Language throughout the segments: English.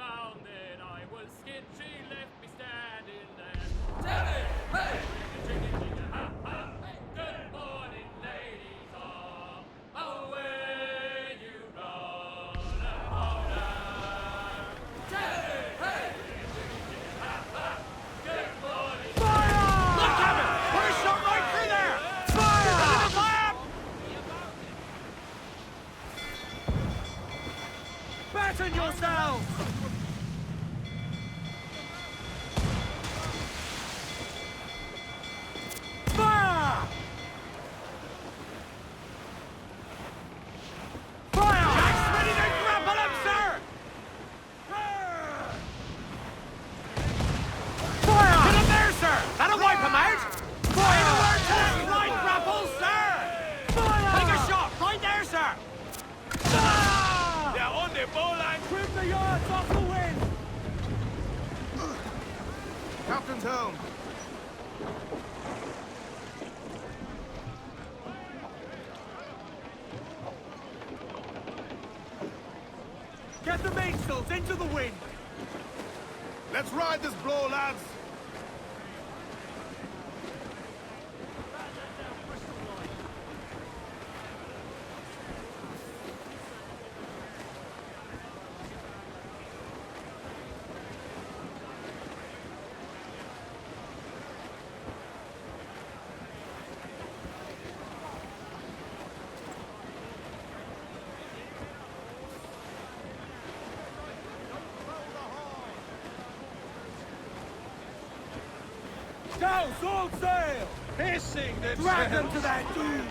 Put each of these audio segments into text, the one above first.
found that I was skin, she left me standing there. Tell me, hey! Jigga, jigga, ha, ha. Good morning, ladies all. Away you run and hold her. Tell me, hey! Jigga, jigga, ha, ha. Good morning. Fire! Look at him! We're shot right through there! Fire! Batten yourselves! Fire! Fire! Jack's ready to grapple him, sir! Fire! Get him there, sir! That'll wipe him out! Fire! Right grapple, sir! Fire! Take a shot! Right there, sir! They're on the bowline! Trim the yards off the wind! Captain's helm. Get the mainsails into the wind! Let's ride this blow, lads. Douse all sail! Hissing the Drag them to that doom!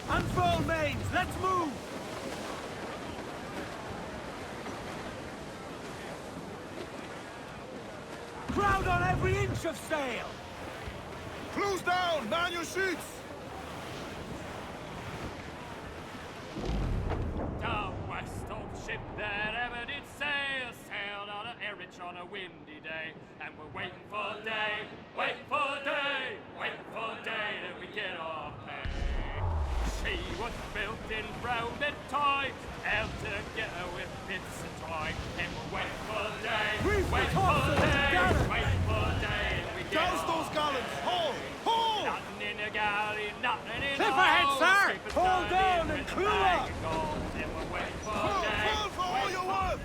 Unfurl mains, let's move! Crowd on every inch of sail! Close down! Man your sheets! Down west of the ship that ever did sail, sailed on an errich on a windy day, and we're waiting for day, waiting for day, waiting for day that we get our pay. She was built in rounded times, held together with bits of twine, and we're waiting for day, waiting for day, waiting for day, and we get Douse our those gallants! Haul! Haul! Nothing in a galley, nothing in Cliff a ahead, hole. sir! Skipper's Pull done down in and with a crew bag up! of gold, and we're waiting for Pull! day, Pull for all you're worth!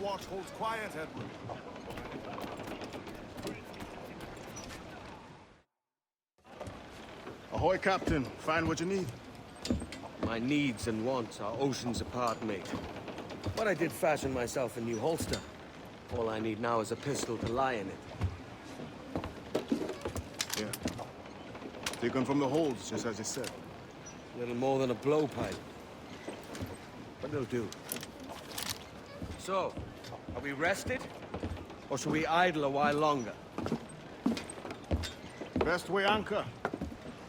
watch holds quiet, Edward. Ahoy, Captain. Find what you need. My needs and wants are oceans apart, mate. But I did fashion myself a new holster. All I need now is a pistol to lie in it. Yeah. Taken from the holds, just as you said. Little more than a blowpipe. But it'll do. So, are we rested? Or should we idle a while longer? Best way anchor.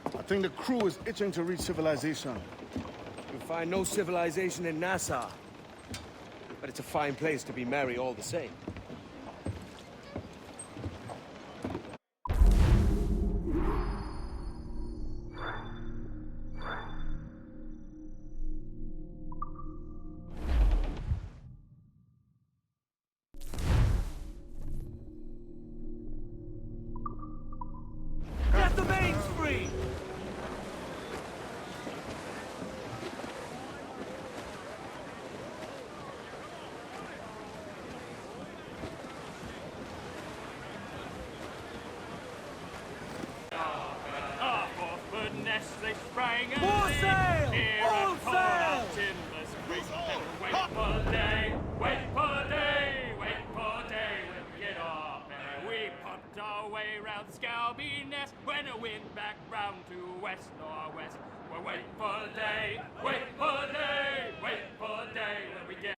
I think the crew is itching to reach civilization. You'll find no civilization in Nassau. But it's a fine place to be merry all the same. Get the mains free! Off for Nestle sprang and More leaped. sail! Here All and pulled sail! out timbers quick. And wait for the day, wait for the day, wait for the day when we get off. And we pumped our way round Scalby Nest when it went back round to west northwest. We're waiting for the day, wait for the day, wait for the day when we get.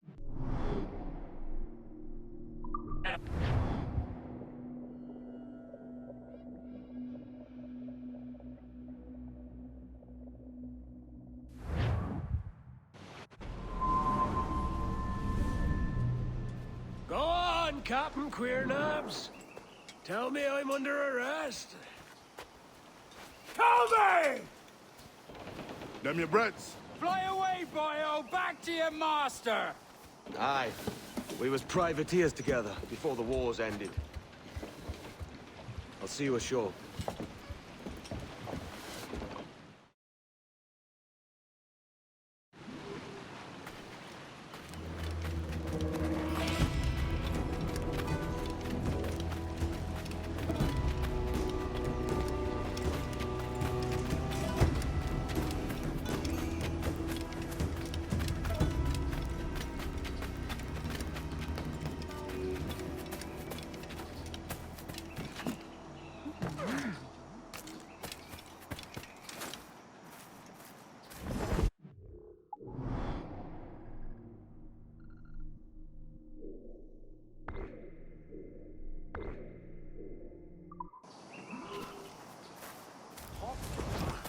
Go on, Captain Queernabs. Tell me I'm under arrest. Tell me! Them your breads. Fly away, boyo! Back to your master! Aye. We was privateers together before the wars ended. I'll see you ashore.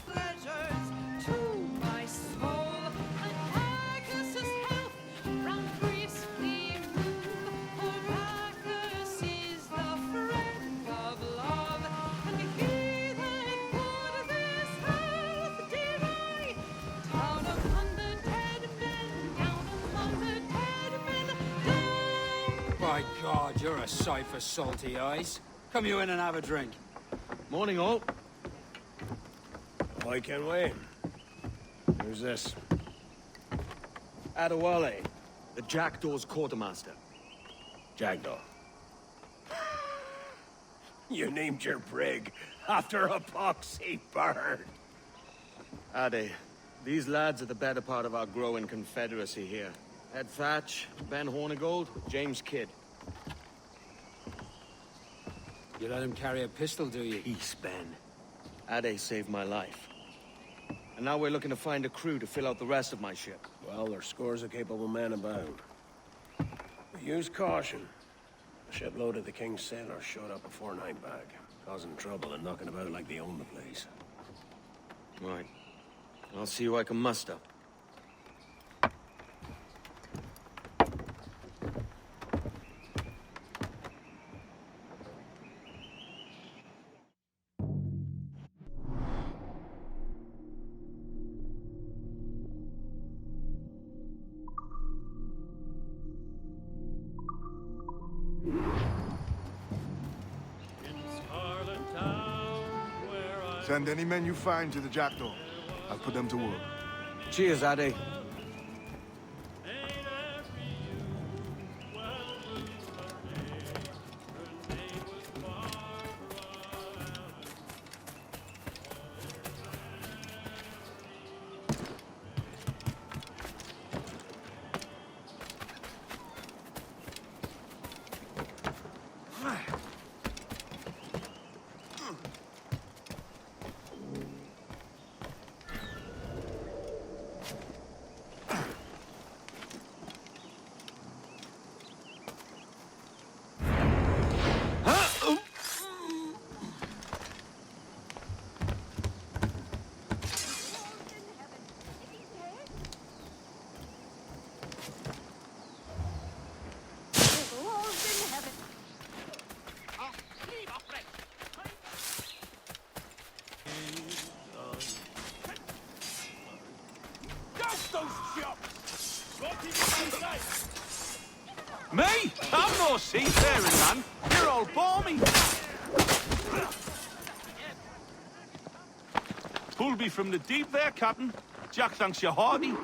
Pleasures to my soul, and Bacchus' health round Greece we move. For Bacchus is the friend of love, and he that could this health deny. Down among the dead men, down among the dead men, down. By God, you're a sight for salty eyes. Come you in and have a drink. Morning, all. I can wait. Who's this? Adewale, the Jackdaw's quartermaster. Jackdaw. You named your brig after a poxy bird. Ade, these lads are the better part of our growing confederacy here. Ed Thatch, Ben Hornigold, James Kidd. You let him carry a pistol, do you? Peace, Ben. Ade saved my life. And now we're looking to find a crew to fill out the rest of my ship. Well, there's scores of capable men about. But use caution. A shipload of the King's sailors showed up before Nightbag, causing trouble and knocking about like they own the place. Right. I'll see who I can muster. Send any men you find to the Jackdaw. I'll put them to work. Cheers, Ade. No seafaring, man. You're all balmy. Pulled me from the deep there, Captain. Jack thanks you hearty.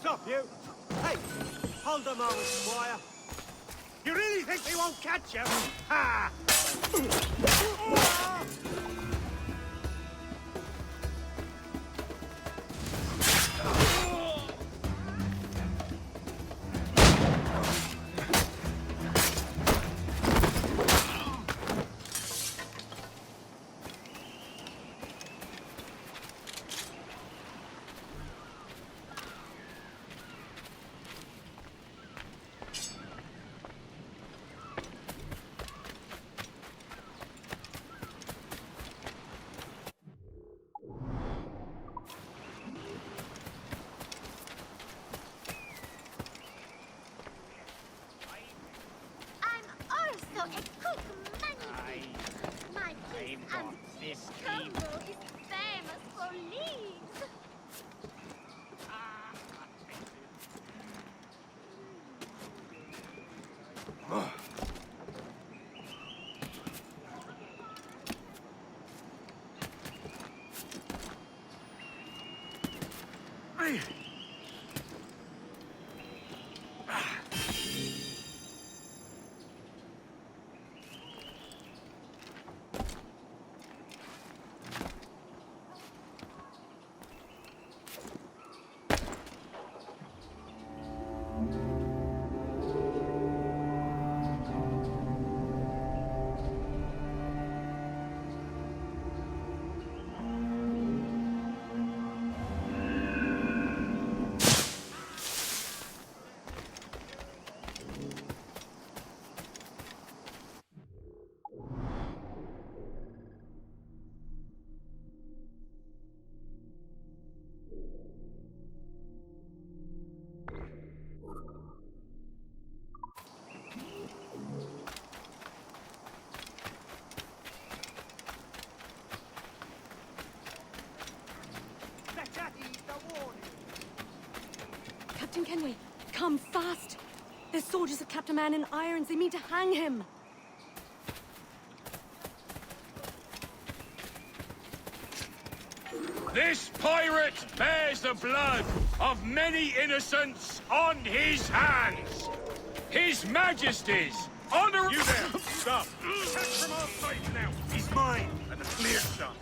Stop, you! Hey! Hold a moment, Squire. You really think they won't catch you? Ha! I'm also a quick money thief. My piece and this Congo is famous for leaves. Captain Kenway, come fast! There's soldiers of Captain Man in irons. They mean to hang him. This pirate bears the blood of many innocents on his hands. His Majesty's honor... You there! Stop! Catch from our sight now! He's mine! And a clear shot!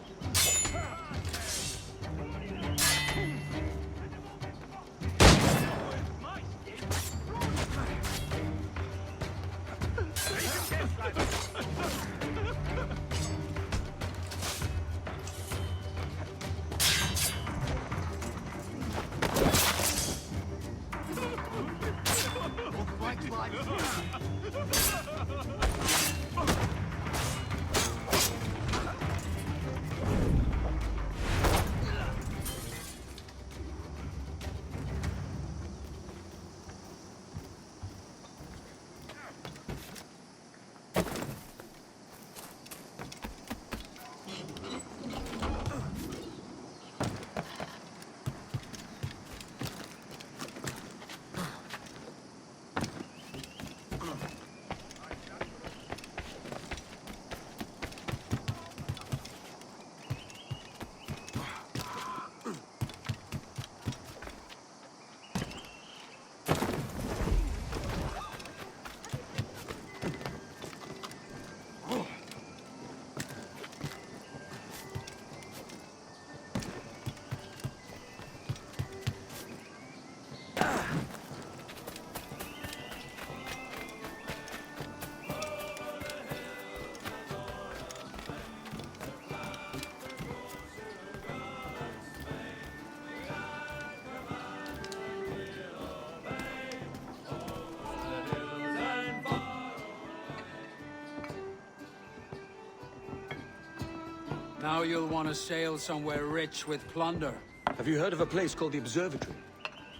Now you'll want to sail somewhere rich with plunder. Have you heard of a place called the Observatory?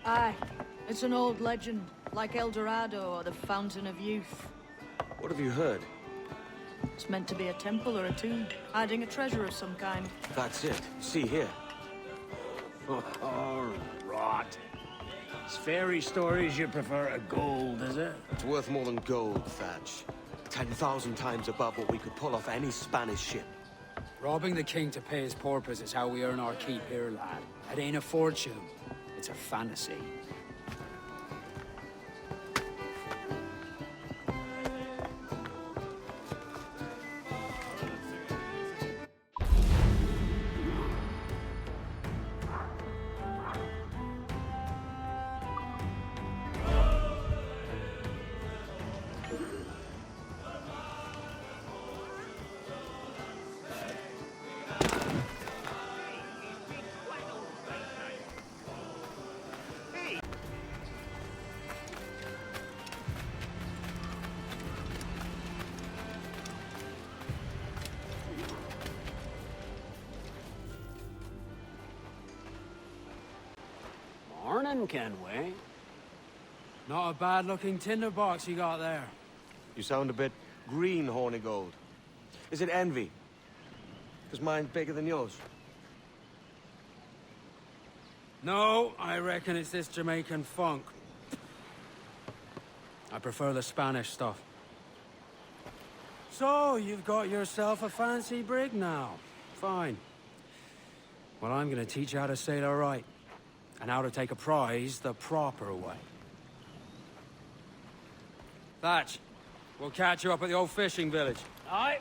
Aye. It's an old legend, like El Dorado or the Fountain of Youth. What have you heard? It's meant to be a temple or a tomb, hiding a treasure of some kind. That's it. See here. Oh, rot. It's fairy stories you prefer to gold, is it? It's worth more than gold, Thatch. 10,000 times above what we could pull off any Spanish ship. Robbing the king to pay his porpoise is how we earn our keep here, lad. It ain't a fortune. It's a fantasy. Morning, Kenway. Not a bad-looking tinderbox you got there. You sound a bit green, Hornigold. Is it envy? Because mine's bigger than yours. No, I reckon it's this Jamaican funk. I prefer the Spanish stuff. So, you've got yourself a fancy brig now. Fine. Well, I'm gonna teach you how to sail her right. And how to take a prize the proper way. Thatch, we'll catch you up at the old fishing village. Aye.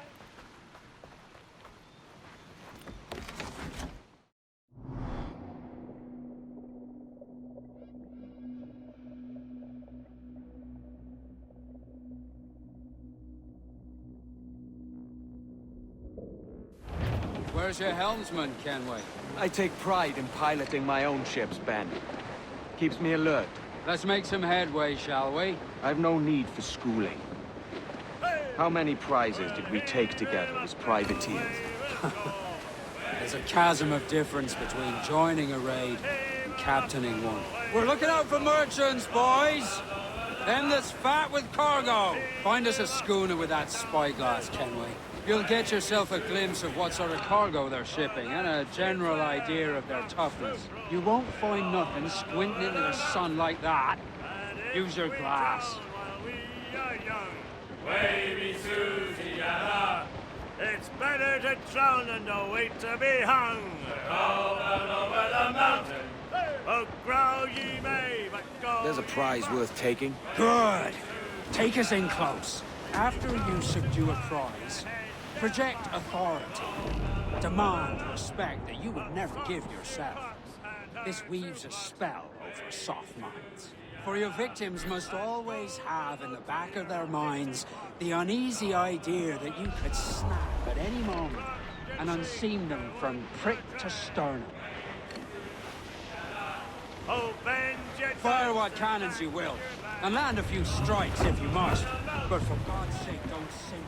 Where's your helmsman, Kenway? I take pride in piloting my own ships, Ben. Keeps me alert. Let's make some headway, shall we? I've no need for schooling. How many prizes did we take together as privateers? There's a chasm of difference between joining a raid and captaining one. We're looking out for merchants, boys! Them that's fat with cargo! Find us a schooner with that spyglass, Kenway. You'll get yourself a glimpse of what sort of cargo they're shipping and a general idea of their toughness. You won't find nothing squinting into the sun like that. Use your glass. Wavy Susiana, it's better to drown than to wait to be hung. All over the mountain, oh, grow ye may, but go. There's a prize worth taking. Good. Take us in close. After you subdue a prize, project authority. Demand respect that you would never give yourself. This weaves a spell over soft minds. For your victims must always have in the back of their minds the uneasy idea that you could snap at any moment and unseam them from prick to sternum. Oh, vengeance! Fire what cannons you will, and land a few strikes if you must. But for God's sake, don't sink.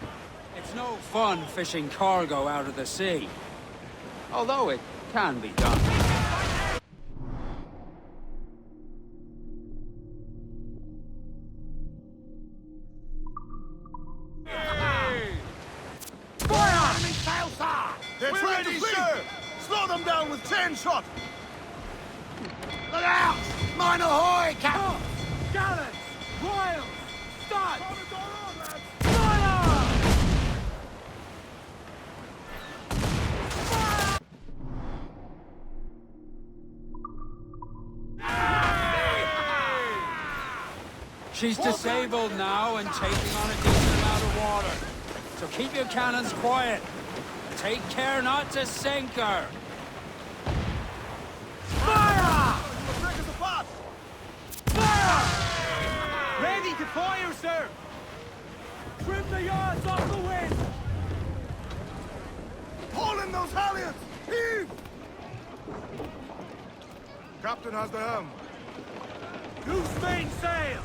It's no fun fishing cargo out of the sea. Although it can be done. Fire! Enemy sail, sir! They're trying to flee! Slow them down with 10 shot! Look out! Mine ahoy, Captain! Gallants! Royals! Studs! She's disabled now and taking on a decent amount of water. So keep your cannons quiet. Take care not to sink her. Fire! Fire! Ready to fire, sir! Trim the yards off the wind! Haul in those halyards! Heave! Captain has the helm. Loose main sails!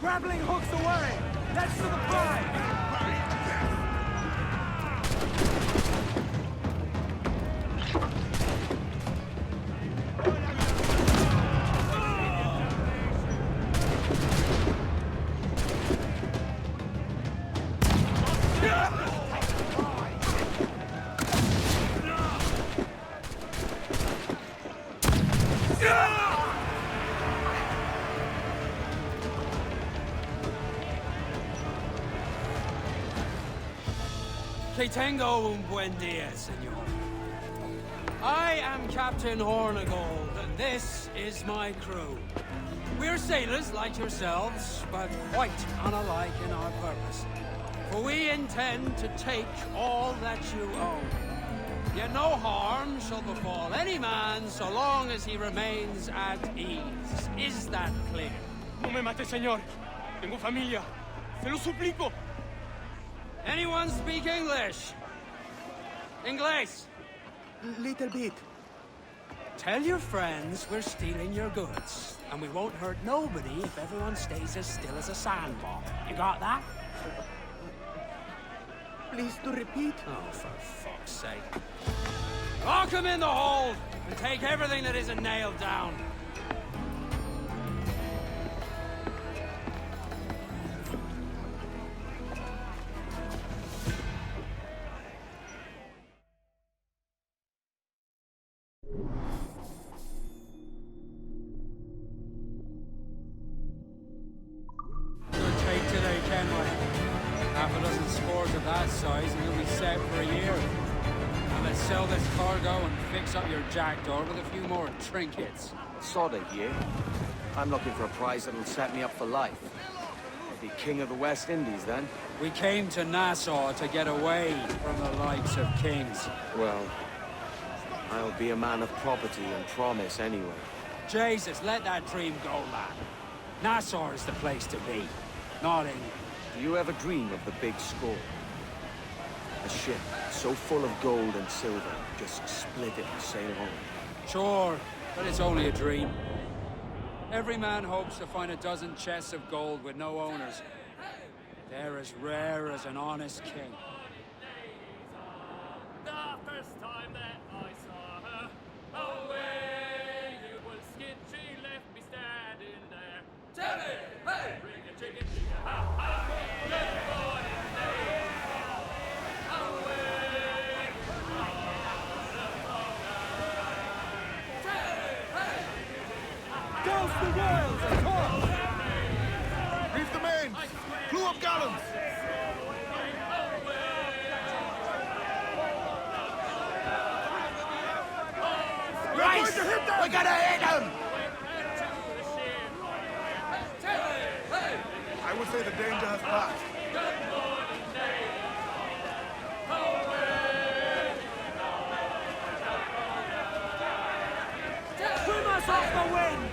Grappling hooks away! That's to the prize! Que tengo un buen día, senor. I am Captain Hornigold, and this is my crew. We're sailors like yourselves, but quite unalike in our purpose. For we intend to take all that you own. Yet no harm shall befall any man so long as he remains at ease. Is that clear? No me mate, señor. Tengo familia. Se lo suplico. Anyone speak English? English? Little bit. Tell your friends we're stealing your goods, and we won't hurt nobody if everyone stays as still as a sandbar. You got that? Please to repeat. Oh, for fuck's sake. Lock him in the hold, and take everything that isn't nailed down. Half a dozen scores of that size and you'll be set for a year. And let's sell this cargo and fix up your jackdaw with a few more trinkets. Sod it, yeah? I'm looking for a prize that'll set me up for life. I'll be king of the West Indies, then. We came to Nassau to get away from the likes of kings. Well, I'll be a man of property and promise anyway. Jesus, let that dream go, lad. Nassau is the place to be, not England. Do you ever dream of the big score? A ship so full of gold and silver, just split it and sail home. Sure, but it's only a dream. Every man hopes to find a dozen chests of gold with no owners. They're as rare as an honest king. The first time that I saw her, away it was skid, she left me standing there. Tell me, hey, bring a chicken, ha ha, good morning, days, away, Douse the whales and torch! Reef the mains! Clew up gallants! Right! We're gonna hit him! I would say the danger has passed. Swim us off the wind!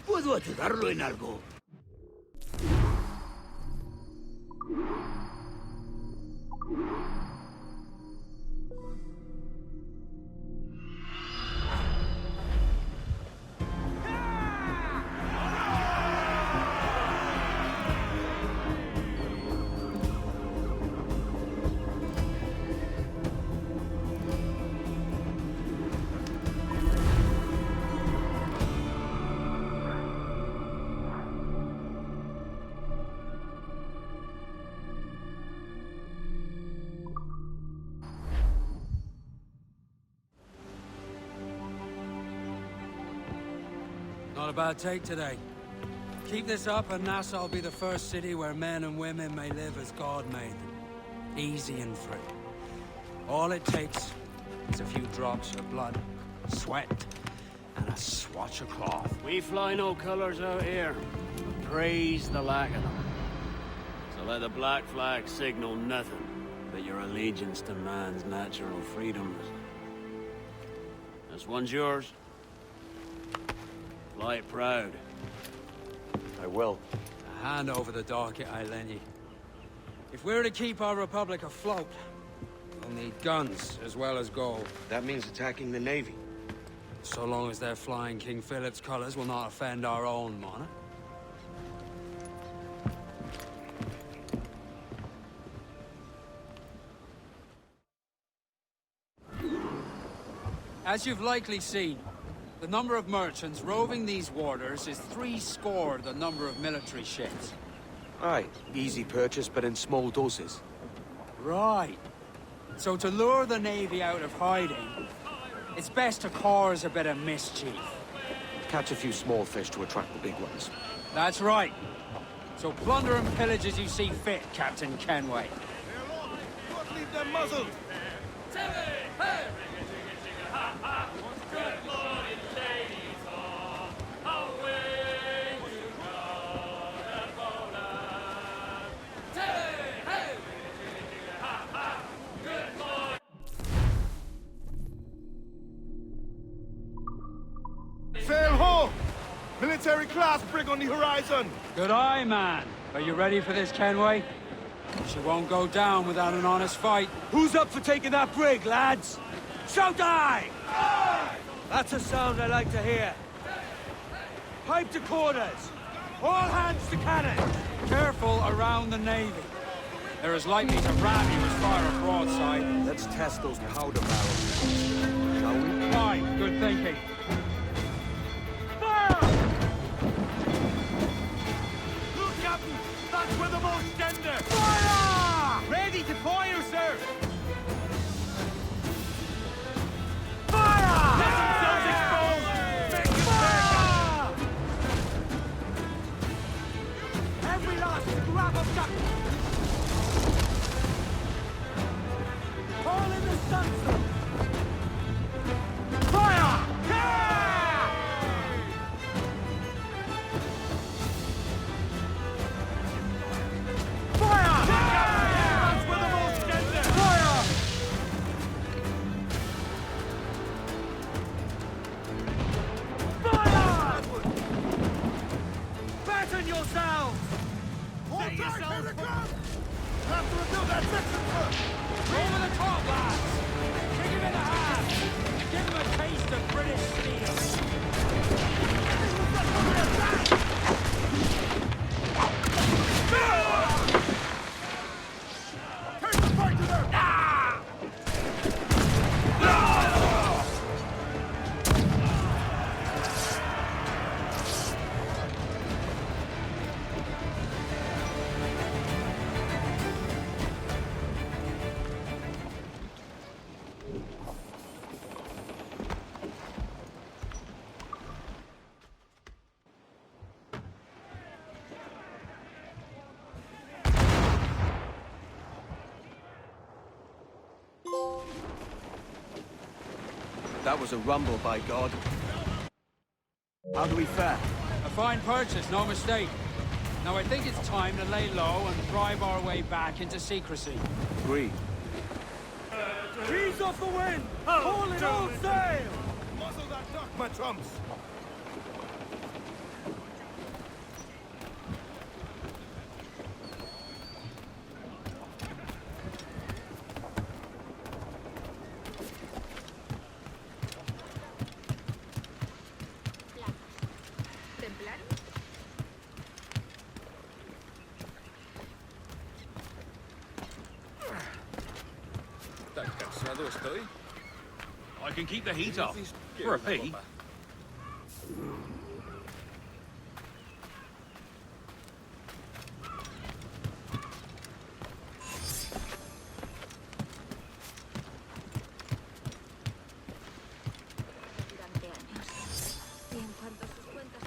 ¿Puedo ayudarlo en algo? Not a bad take today. Keep this up and Nassau will be the first city where men and women may live as God made them. Easy and free. All it takes is a few drops of blood, sweat, and a swatch of cloth. We fly no colours out here. Praise the lack of them. So let the black flag signal nothing but your allegiance to man's natural freedoms. This one's yours. Fly it proud. I will. A hand over the docket I lent you. If we're to keep our republic afloat, we'll need guns as well as gold. That means attacking the Navy. So long as they're flying King Philip's colors will not offend our own monarch. As you've likely seen, the number of merchants roving these waters is 70 the number of military ships. Aye, easy purchase, but in small doses. Right. So to lure the Navy out of hiding, it's best to cause a bit of mischief. Catch a few small fish to attract the big ones. That's right. So plunder and pillage as you see fit, Captain Kenway. Don't leave them muzzled! Good morning, ladies, away you go, the Poland. Hey, ha, ha, good morning. Sail ho! Military class brig on the horizon! Good eye, man. Are you ready for this, Kenway? She won't go down without an honest fight. Who's up for taking that brig, lads? Shout aye! Aye! That's a sound I like to hear. Pipe to quarters. All hands to cannon. Careful around the Navy. They're as likely to ram you as fire a broadside. Let's test those powder barrels, shall we? Fine, good thinking. Look, Captain! That's where the most tender! Fire! Ready to fire, sir! Fire! Let themselves exposed! Make it fire! Every last scrap of Captain! All in the sunset! Fire! Yeah! Fire! That's where the most tender! Fire! Fire! Batten yourselves! Hold tight, Pentecost! Have to rebuild that section, sir! Over the top, lads! Kick him in the hand! Give him a taste of British steel! Take the fight to them! That was a rumble, by God. How do we fare? A fine purchase, no mistake. Now I think it's time to lay low and drive our way back into secrecy. Agreed. Ease off the wind! Haul it all sail! Muzzle that duck, my trumps! Templars. Tan cansado estoy. I can keep the heat off. For a fee. Durante años. Y en cuanto a sus cuentas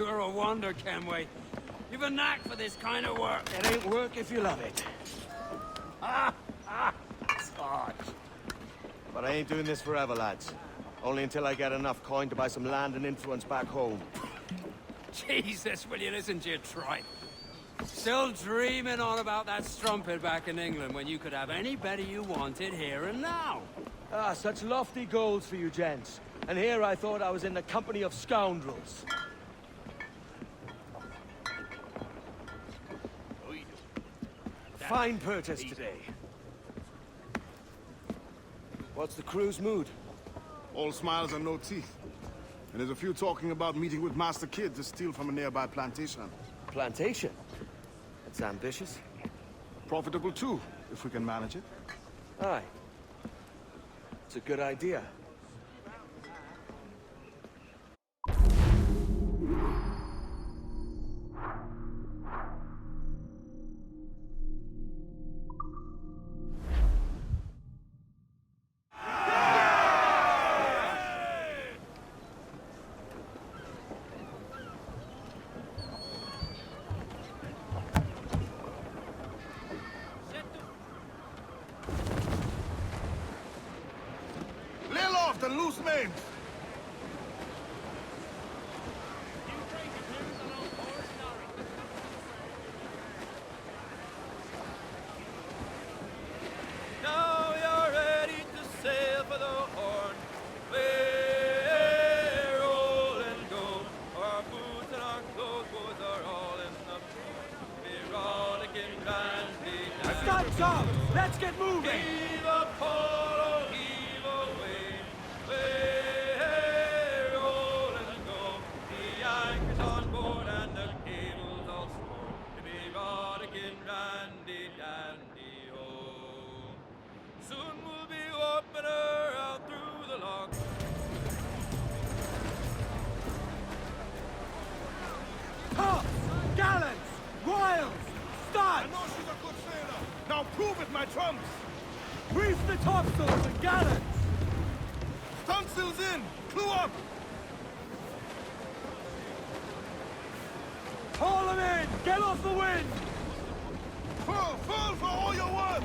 You're a wonder, Kenway. You've a knack for this kind of work. It ain't work if you love it. Sarge. But I ain't doing this forever, lads. Only until I get enough coin to buy some land and influence back home. Jesus, will you listen to your tripe? Still dreaming on about that strumpet back in England when you could have any better you wanted here and now. Ah, such lofty goals for you gents. And here I thought I was in the company of scoundrels. Fine purchase today. What's the crew's mood? All smiles and no teeth. And there's a few talking about meeting with Master Kid to steal from a nearby plantation. Plantation? That's ambitious. Profitable too, if we can manage it. Aye. It's a good idea. Lay aloft and loose mains! Now you're ready to sail for the Horn. We're roll and go. Our boots and our clothes both are all in the pool. We're rollicking grandly down. Stop, Tom! Let's get moving! Heave a pole, heave away. We're roll and go. The anchor's on board and the cable's all scored. To be rollicking randy dandy ho. Soon we'll be opening her out through the lock. Tops! Gallants! Royals! I Studs! know she's a good sailor. Now prove it, my trumps! Reef the topsails and gallants! Stunsails in! Clue up! Haul them in! Get off the wind! Full for all you're worth!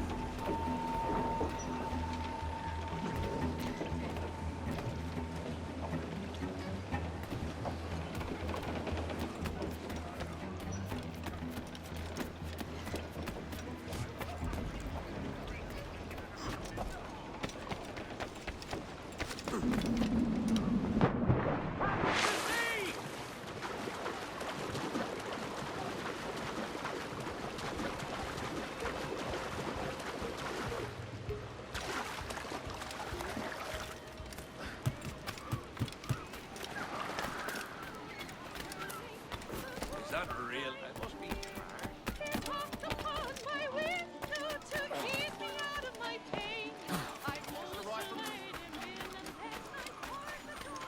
Is that real? It must be. They talked upon my window to keep me out of my pain. I almost laid him in, and then I poured the door.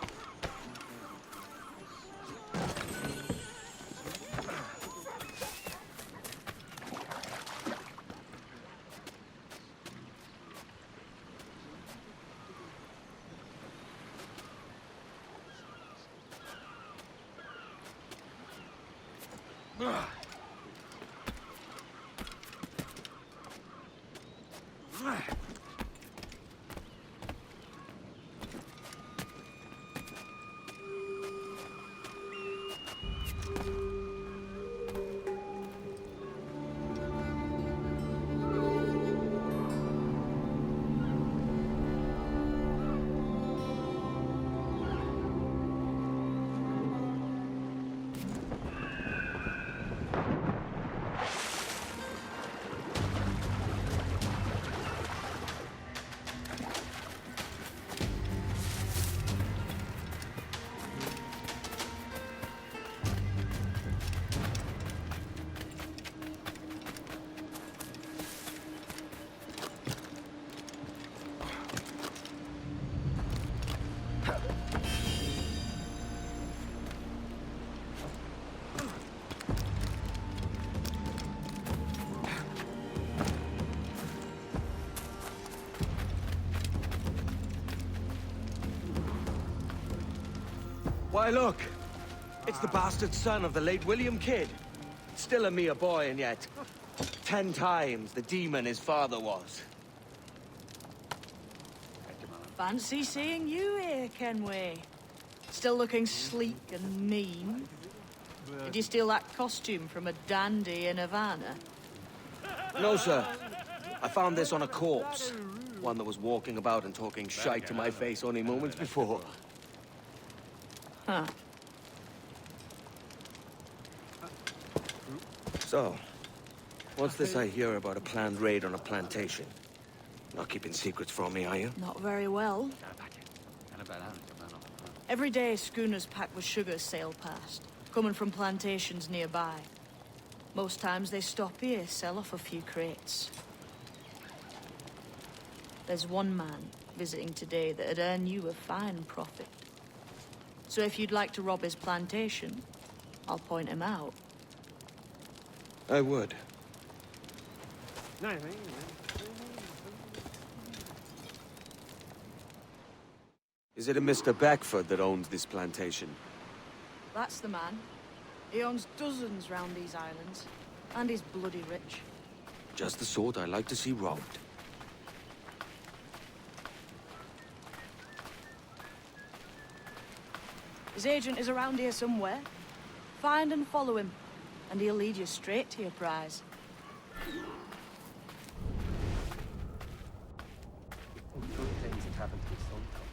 Why, look! It's the bastard son of the late William Kidd. Still a mere boy, and yet 10 times the demon his father was. Fancy seeing you here, Kenway. Still looking sleek and mean. Did you steal that costume from a dandy in Havana? No, sir. I found this on a corpse. One that was walking about and talking shite to my face only moments before. Huh. So, what's this I hear about a planned raid on a plantation? Not keeping secrets from me, are you? Not very well. Every day, schooners packed with sugar sail past, coming from plantations nearby. Most times they stop here, sell off a few crates. There's one man visiting today that'd earn you a fine profit. So if you'd like to rob his plantation, I'll point him out. I would. Is it a Mr. Beckford that owns this plantation? That's the man. He owns dozens round these islands, and he's bloody rich. Just the sort I like to see robbed. His agent is around here somewhere. Find and follow him, and he'll lead you straight to your prize. Good things that happen to me sometimes.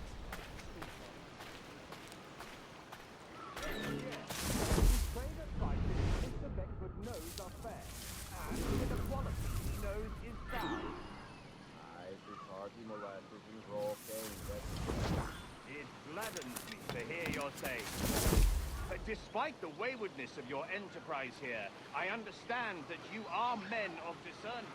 It gladdens me to hear your say. Despite the waywardness of your enterprise here, I understand that you are men of discernment.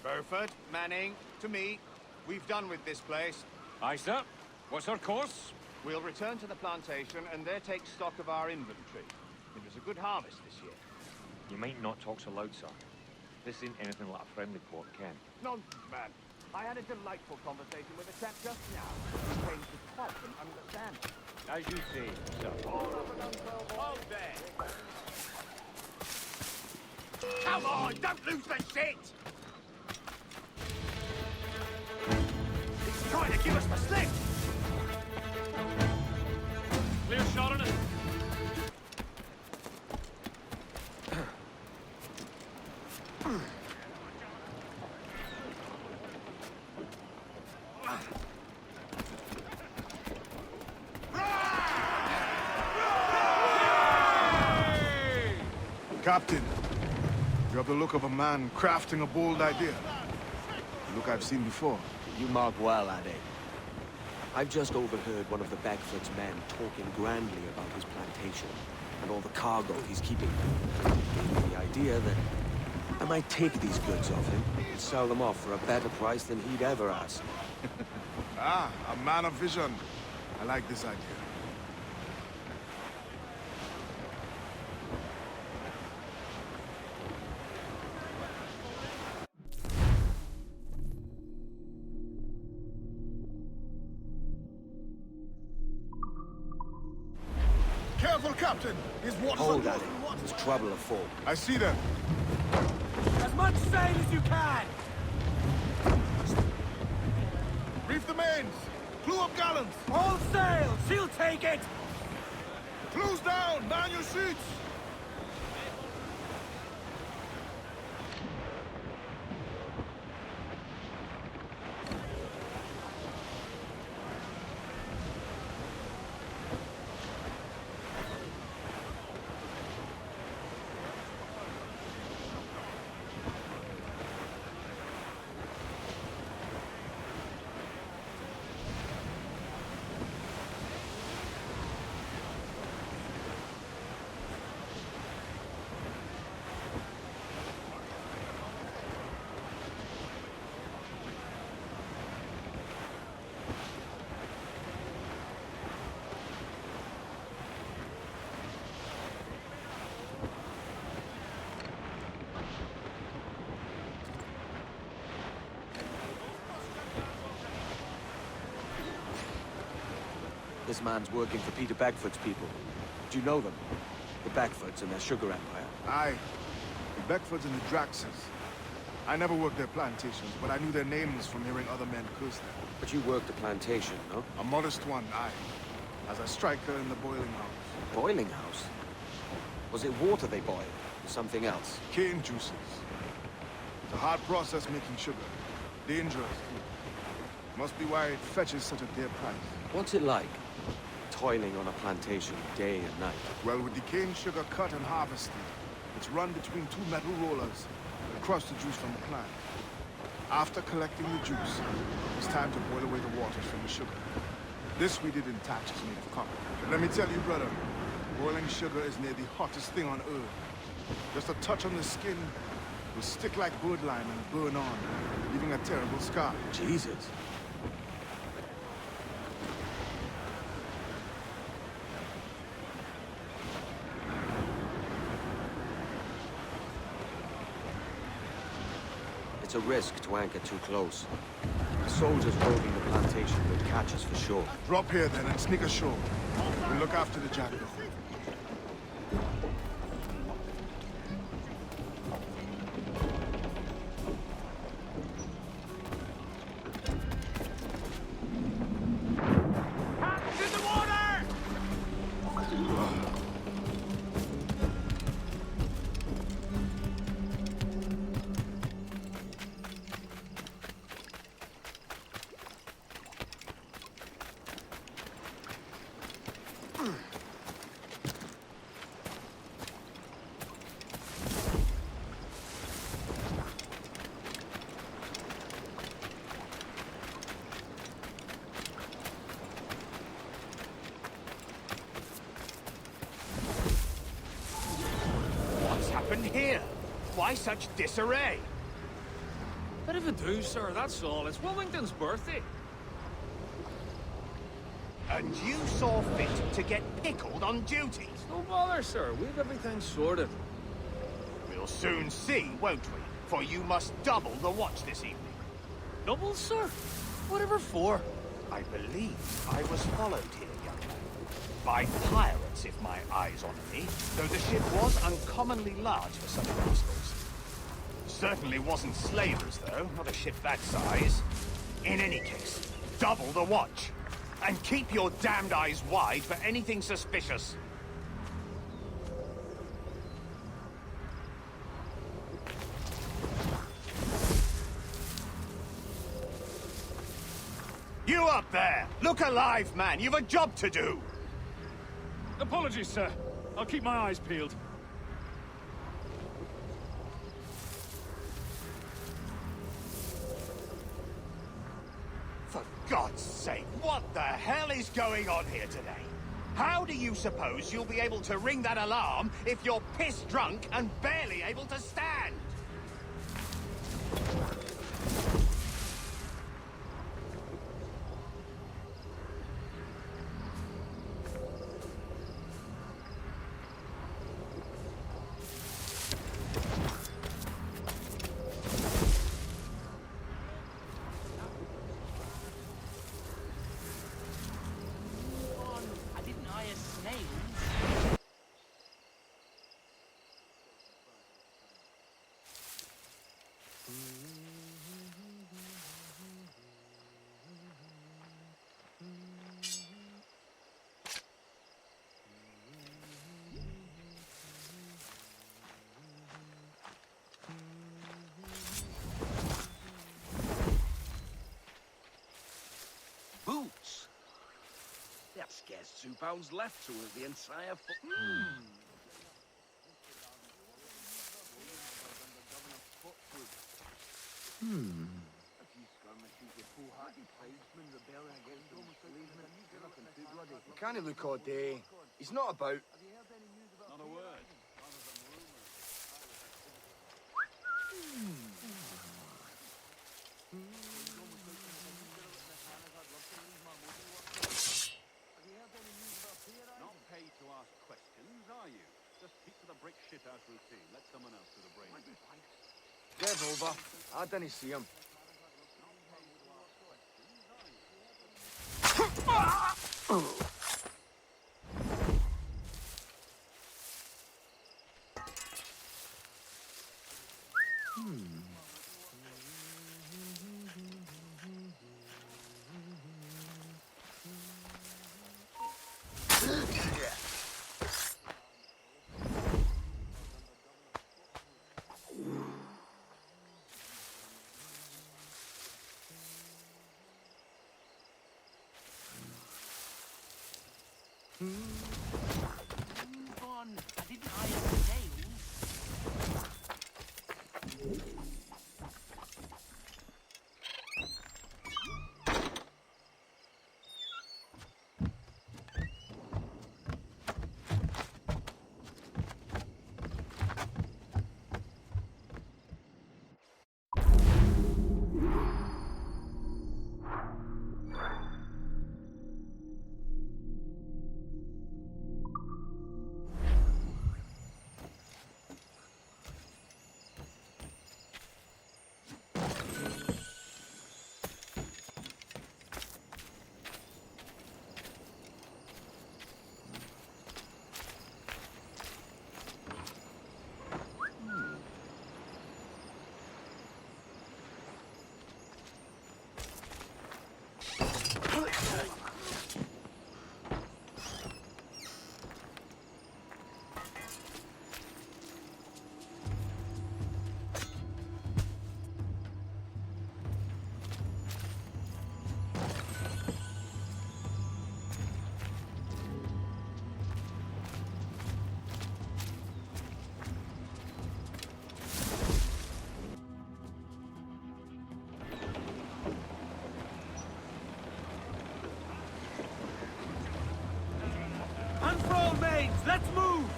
Burford, Manning, to me. We've done with this place. Aye, sir. What's our course? We'll return to the plantation and there take stock of our inventory. It was a good harvest this year. You might not talk so loud, sir. This isn't anything like a friendly port, Ken. Nonsense, man. I had a delightful conversation with a chap just now. He came to talk and understand. As you say, sir. Hold there. Come on, don't lose the shit! He's trying to give us the slip! Clear shot on it. Captain, you have the look of a man crafting a bold idea. The look I've seen before. You mark well, Addy. I've just overheard one of the Beckford's men talking grandly about his plantation and all the cargo he's keeping. Gave me the idea that I might take these goods off him and sell them off for a better price than he'd ever ask. Ah, a man of vision. I like this idea. Careful, Captain! His waters Hold are at it. There's trouble afoot. I see them. As much sail as you can! Reef the mains! Clew up gallants! All sail! She'll take it! Clews down! Man your sheets! This man's working for Peter Bagfoot's people. Do you know them? The Bagfoots and their sugar empire. Aye. The Beckfords and the Draxes. I never worked their plantations, but I knew their names from hearing other men curse them. But you worked a plantation, no? A modest one, aye. As a striker in the boiling house. Boiling house? Was it water they boiled, or something else? Cane juices. It's a hard process making sugar. Dangerous, too. Must be why it fetches such a dear price. What's it like, toiling on a plantation day and night? Well, with the cane sugar cut and harvested, it's run between two metal rollers that crush the juice from the plant. After collecting the juice, it's time to boil away the waters from the sugar. This we did in thatches made of copper. But let me tell you, brother, boiling sugar is near the hottest thing on earth. Just a touch on the skin will stick like birdlime and burn on, leaving a terrible scar. Jesus. It's a risk to anchor too close. The soldiers roving the plantation would catch us for sure. Drop here then and sneak ashore. We'll look after the jackdaw. Here? Why such disarray? Bit of a do, sir, that's all. It's Wilmington's birthday. And you saw fit to get pickled on duty? No bother, sir. We've everything sorted. We'll soon see, won't we? For you must double the watch this evening. Double, sir? Whatever for? I believe I was followed here, young man. By pirates, if my eyes honour me, though the ship was uncommonly large for such rascals. Certainly wasn't slavers, though, not a ship that size. In any case, double the watch. And keep your damned eyes wide for anything suspicious. You up there! Look alive, man! You've a job to do! Apologies, sir. I'll keep my eyes peeled. For God's sake, what the hell is going on here today? How do you suppose you'll be able to ring that alarm if you're piss drunk and barely able to stand? scarce 2 pounds left to us the entire Mechanic look all day. He's not about. Not a word. Not paid to ask questions, are you? Just keep to the brick shithouse routine. Let someone else do the brain. Dev over. I didn't see him. Move on. I didn't iron the nails. Unfurl mains, let's move!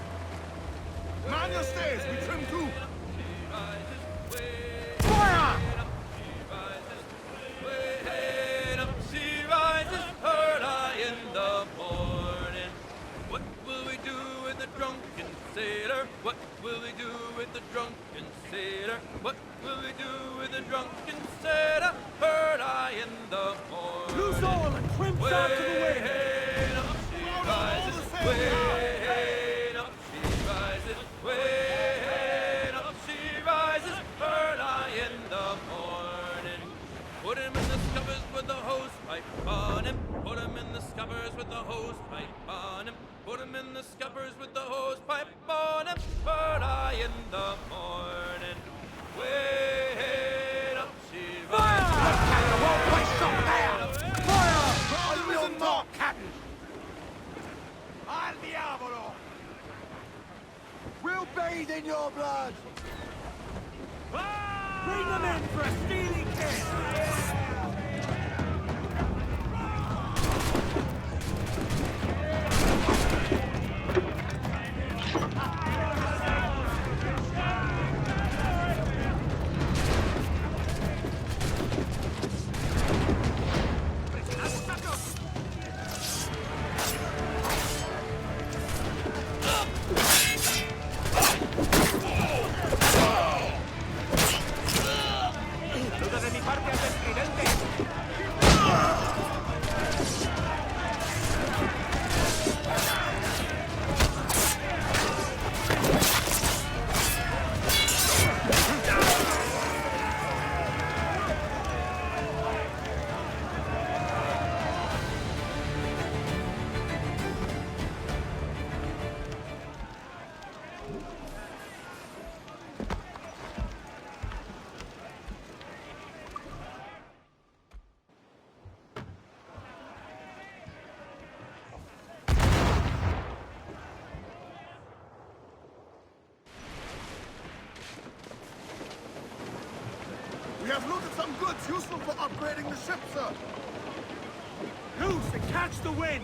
Man your stays, we trim too! Fire! She rises early in the morning. What will we do with the drunken sailor? What will we do with the drunken sailor? What will we do with the drunken sailor? Early in the morning. Loose all and trim out to the wind! Way up she rises, way up she rises, early in the morning. Put him in the scuppers with the hose pipe on him. Put him in the scuppers with the hose pipe on him. Put him in the scuppers with the hose pipe on him, early in the morning. Way up she rises. Fire! Won't waste up there! Fire! I will not, Captain! Al diavolo! We'll bathe in your blood! Bring them in for a steely kiss! Look at some goods useful for upgrading the ship, sir. Loose and catch the wind!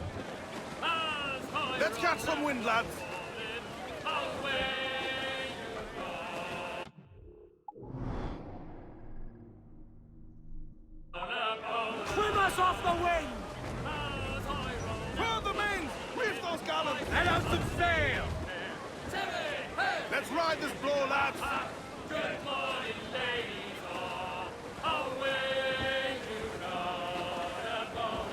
Let's catch some wind, lads. Swim us off the wind! Furl the mains! Reef those gallants! Let out some sail! Let's ride this blow, lads! Good morning, ladies, away you go, the boat.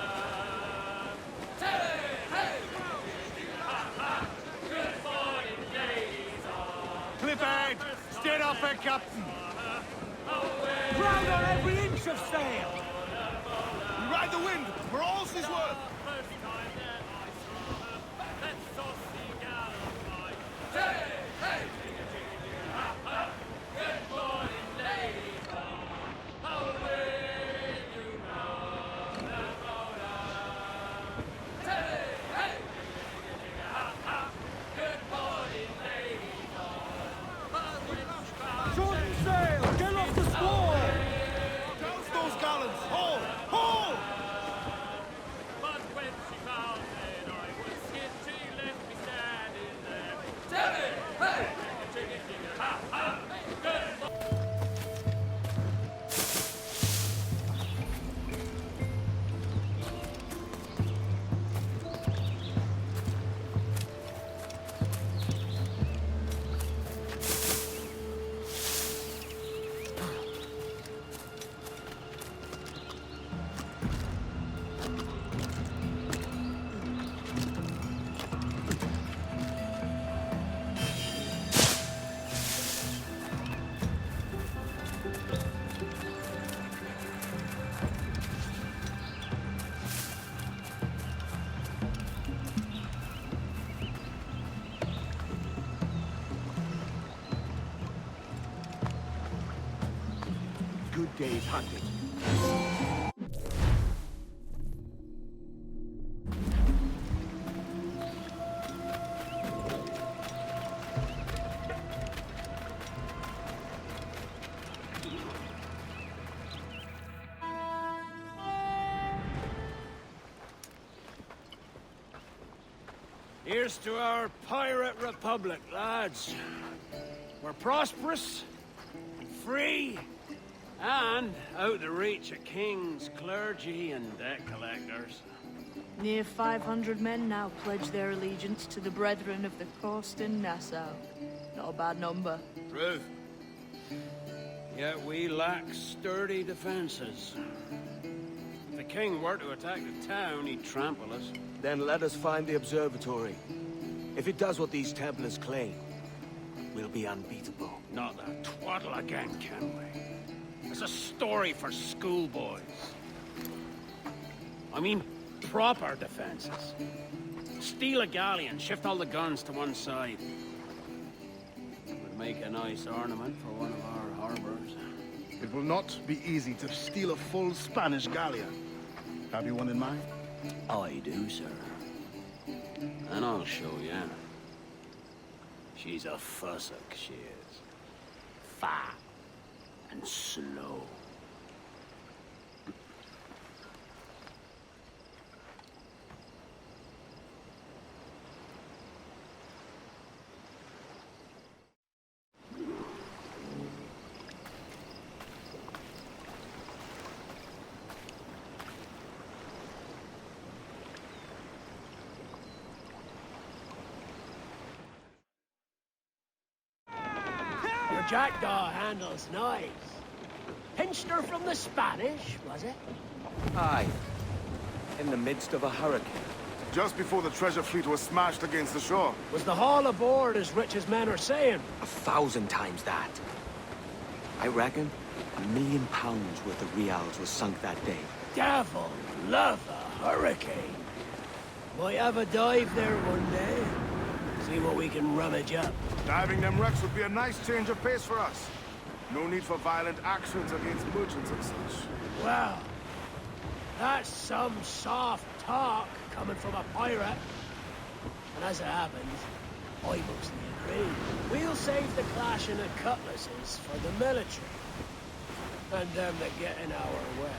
Good morning, ladies, Cliff Edge, steer up, Captain! Proud on every inch of sail! We ride the wind for all she's worth! Shorten sail! Get off the squall! Douse those gallants! Haul! Haul! But when she found that I was skin, she left me standing there. Jiggy, ha, ha, good. Good day's hunting. Here's to our pirate republic, lads. We're prosperous, and free, and out the reach of kings, clergy, and debt collectors. Near 500 men now pledge their allegiance to the Brethren of the Coast in Nassau. Not a bad number. Truth. Yet we lack sturdy defenses. If the king were to attack the town, he'd trample us. Then let us find the observatory. If it does what these Templars claim, we'll be unbeatable. Not that twaddle again, can we? It's a story for schoolboys. I mean, proper defenses. Steal a galleon, shift all the guns to one side. Would make a nice ornament for one of our harbors. It will not be easy to steal a full Spanish galleon. Have you one in mind? I do, sir. And I'll show you. She's a fussock, she is. Fat and slow. Your jackdaw handle's nice. Pinched her from the Spanish, was it? Aye. In the midst of a hurricane. Just before the treasure fleet was smashed against the shore. Was the haul aboard as rich as men are saying? 1,000 times that. I reckon £1 million worth of reals was sunk that day. Devil love a hurricane. Might have a dive there one day. See what we can rummage up. Diving them wrecks would be a nice change of pace for us. No need for violent actions against merchants and such. Well, that's some soft talk coming from a pirate. And as it happens, I mostly agree. We'll save the clashing of cutlasses for the military. and them that get in our way.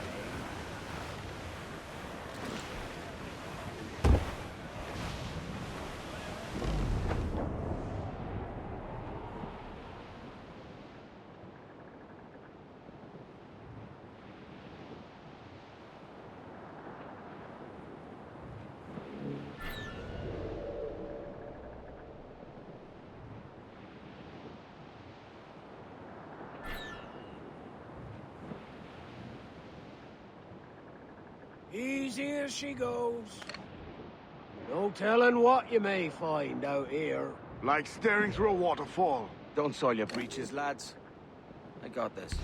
Easy as she goes. No telling what you may find out here. Like staring through a waterfall. Don't soil your breeches, lads. I got this.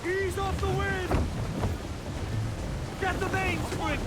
Ease off the wind! Get the mainspring!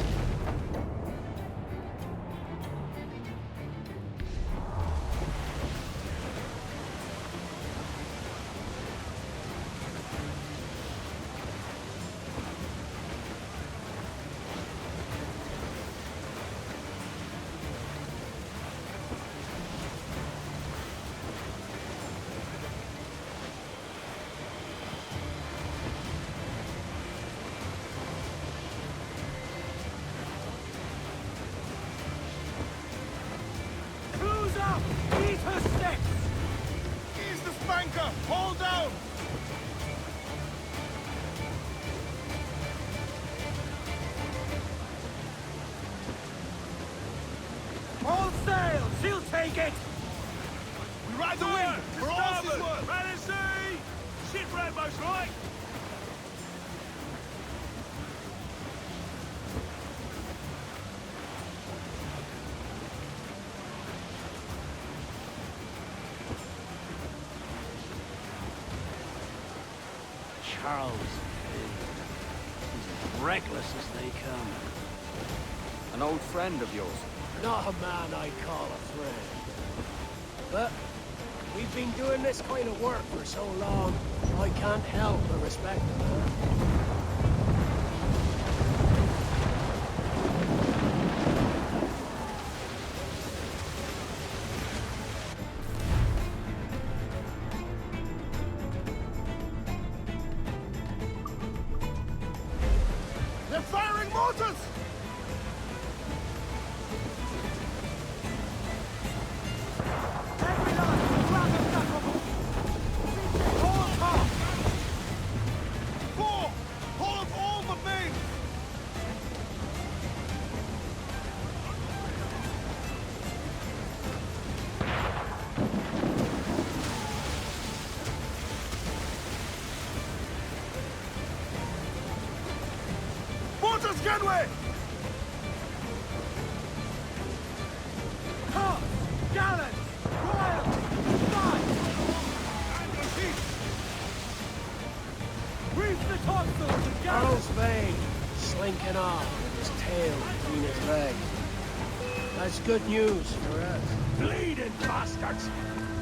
Ease her sticks! Ease the spanker! Hold down! All sail! She'll take it! We ride the wind! For all she's worth! Ready, see! Ship rainbows, right? Charles, he's as reckless as they come. An old friend of yours? Not a man I call a friend. But we've been doing this kind of work for so long, I can't help but respect the man. They're firing mortars! Every line, grab them, knuckle! Hold top! 4! Hold up all the main! Mortars, Kenway! Top! Gallant! Royal! Side! Reef the topsails and gallant! Charles Vane, slinking on with his tail between his legs. That's good news for us. Bleeding bastards!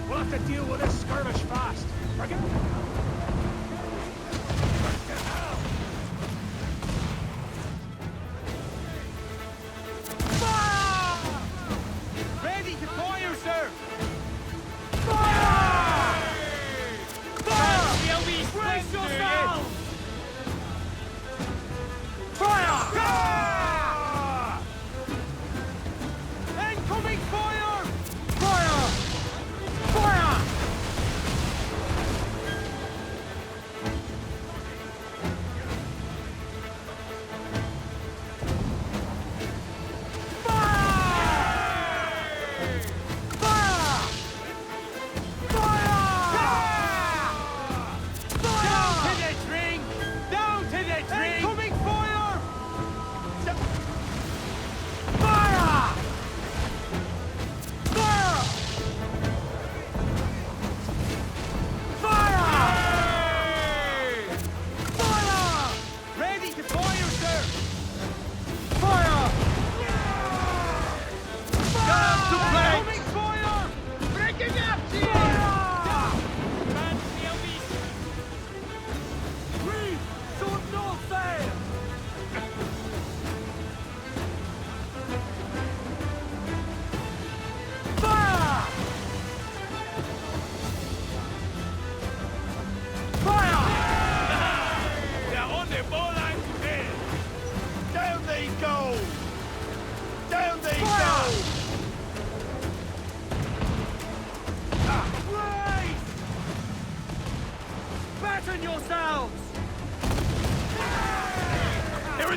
We'll have to deal with this skirmish fast. Forget Ready to fire, sir! Fire! Fire! Brace yourselves!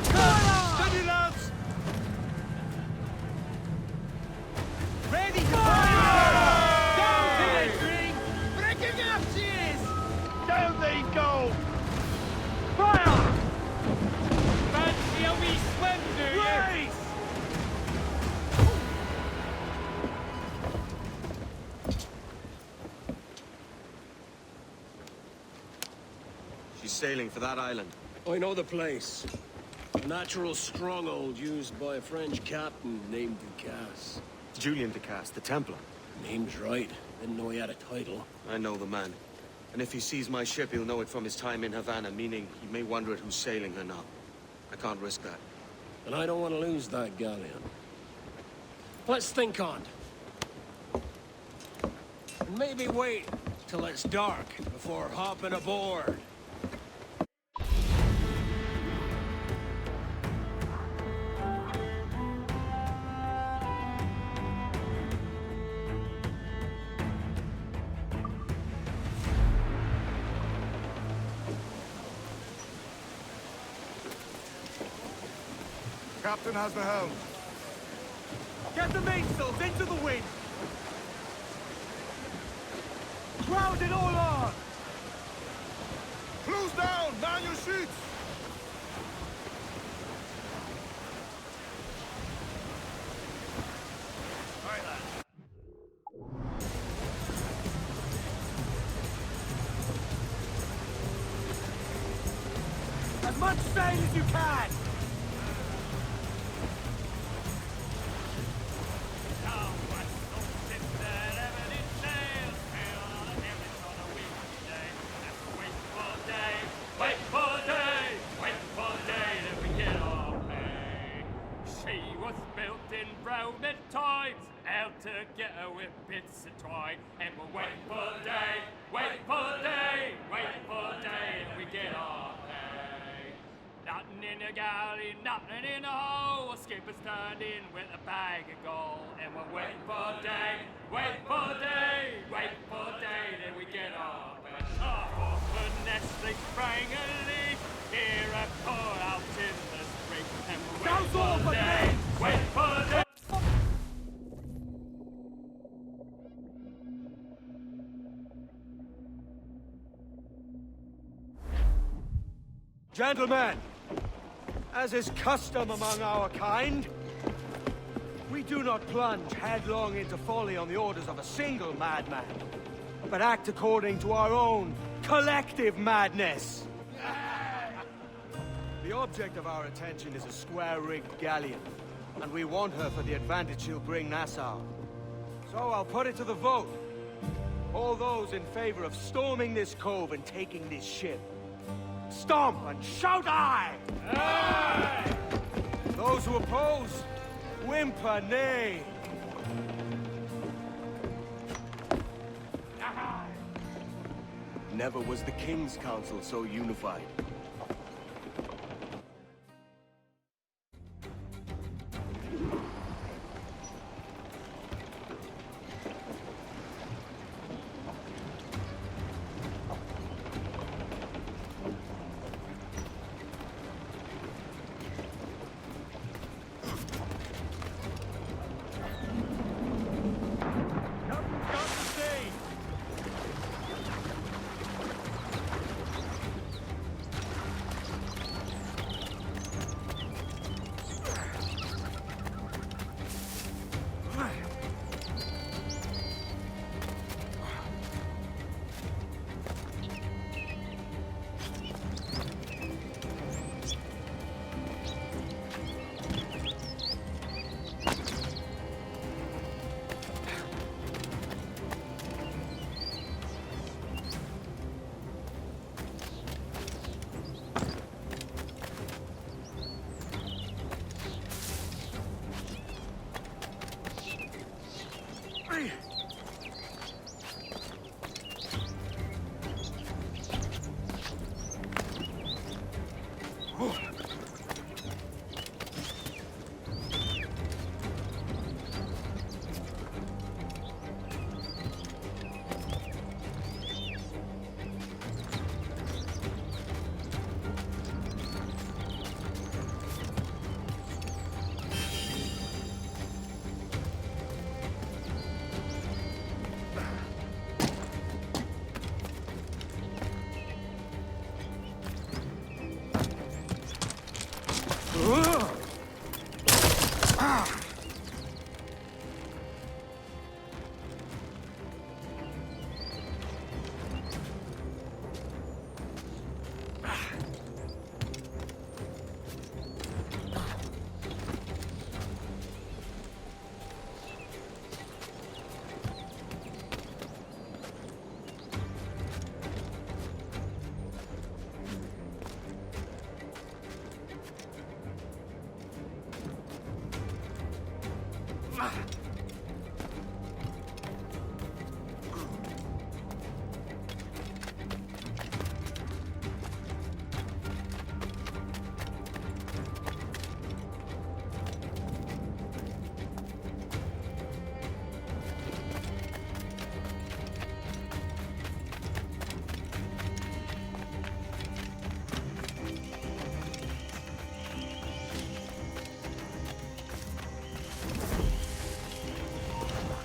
Steady, lads! Ready to fire! Down to the tree! Breaking up, cheers! Down they go! Fire! Fancy a wee swim, do you? Race! She's sailing for that island. I know the place. A natural stronghold used by a French captain named Ducasse. Julian Ducasse, the Templar. Name's right. Didn't know he had a title. I know the man. And if he sees my ship, he'll know it from his time in Havana, meaning he may wonder at who's sailing her now. I can't risk that. And I don't want to lose that galleon. Let's think on it. And maybe wait till it's dark before hopping aboard. Captain has the helm. Get the mainsails into the wind! Crowd it all on! Close down! Man your sheets! As much sail as you can! To get her with bits of twine, and we're waiting for day, waiting for day, waiting for day, and we get our pay. Nothing in the galley, nothing in the hole. Skipper's turned in with a bag of gold, and we're waiting for day, waiting for day, waiting for day, then we get our pay. Off the nest they sprang a leak, here I pour out in the street, and we're waiting for day, waiting for day. Gentlemen, as is custom among our kind, we do not plunge headlong into folly on the orders of a single madman, but act according to our own collective madness. The object of our attention is a square-rigged galleon, and we want her for the advantage she'll bring Nassau. So I'll put it to the vote. All those in favor of storming this cove and taking this ship, stomp and shout aye! Aye! Those who oppose, whimper nay. Never was the King's Council so unified.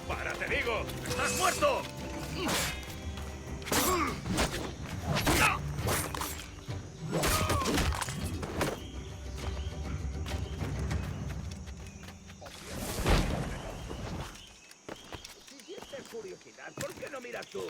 ¡Para, te digo! ¡Estás muerto! Si sientes curiosidad, ¿por qué no miras tú?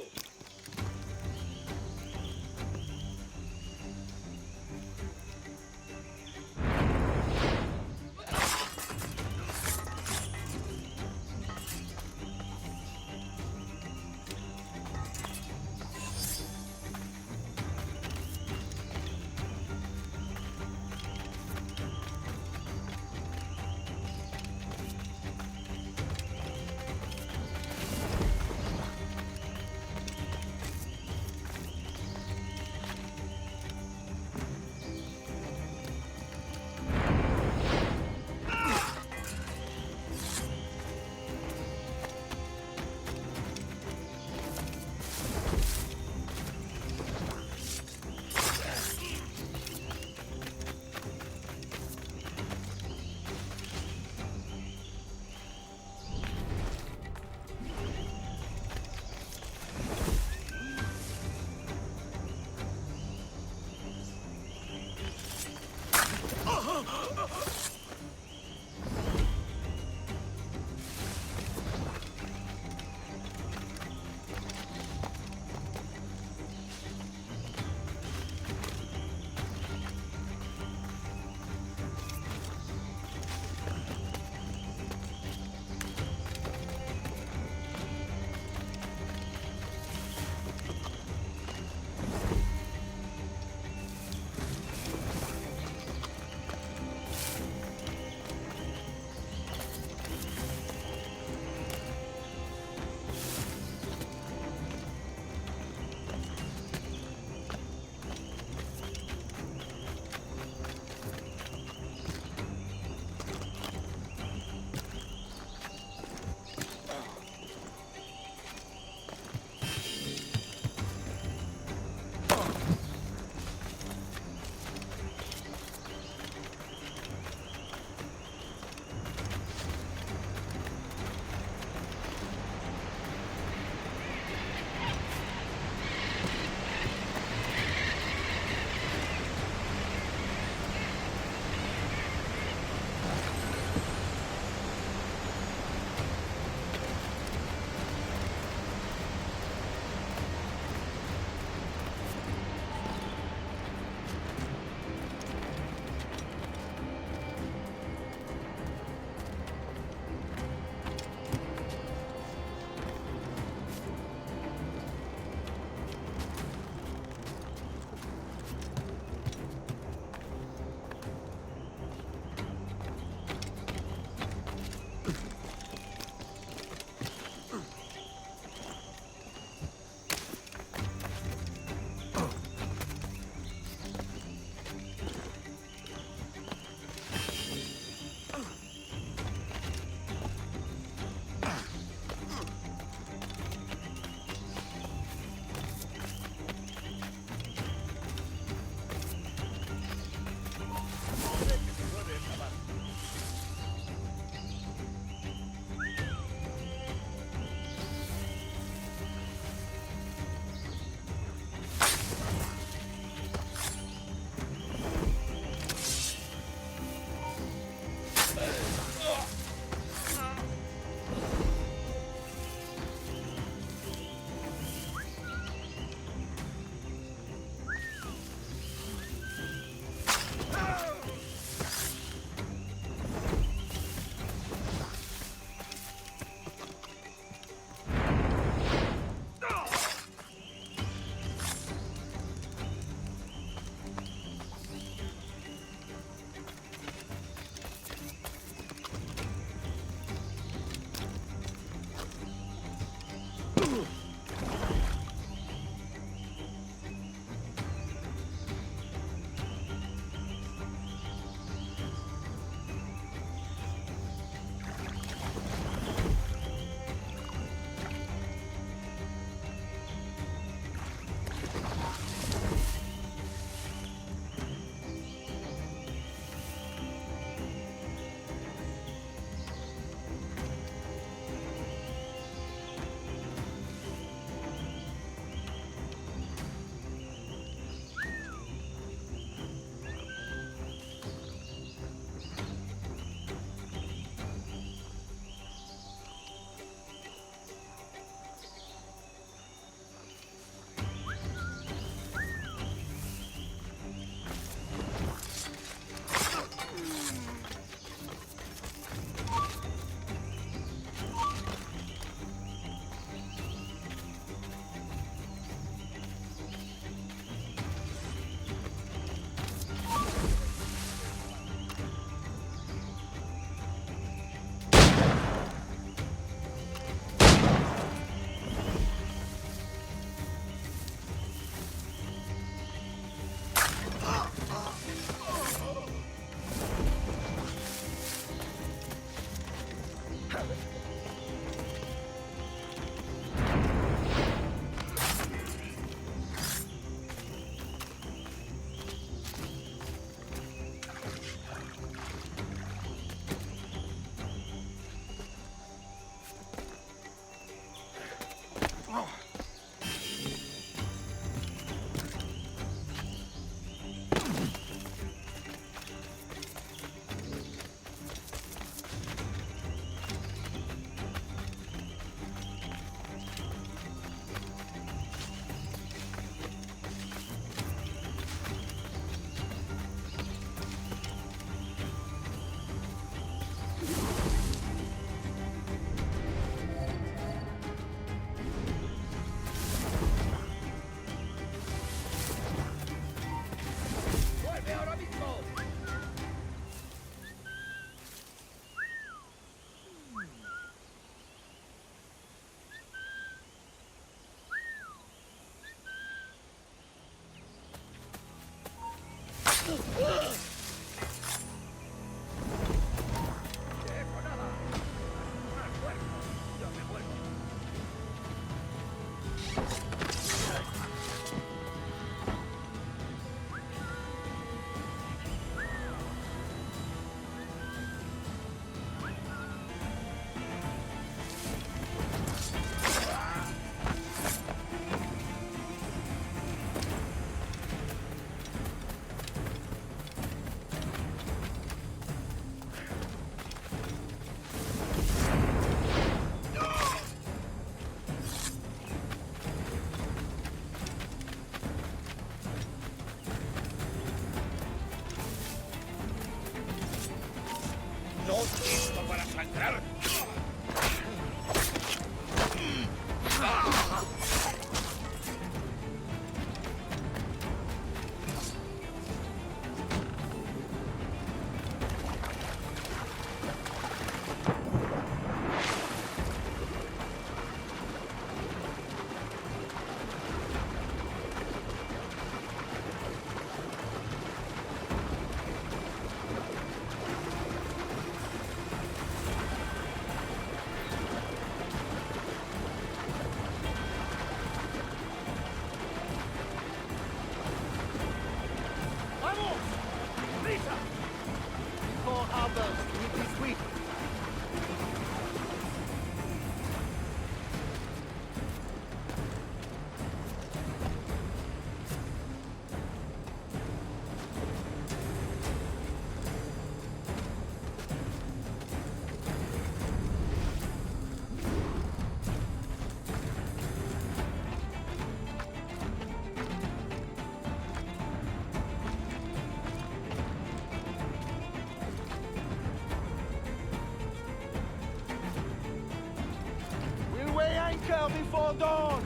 We'll weigh anchor before dawn.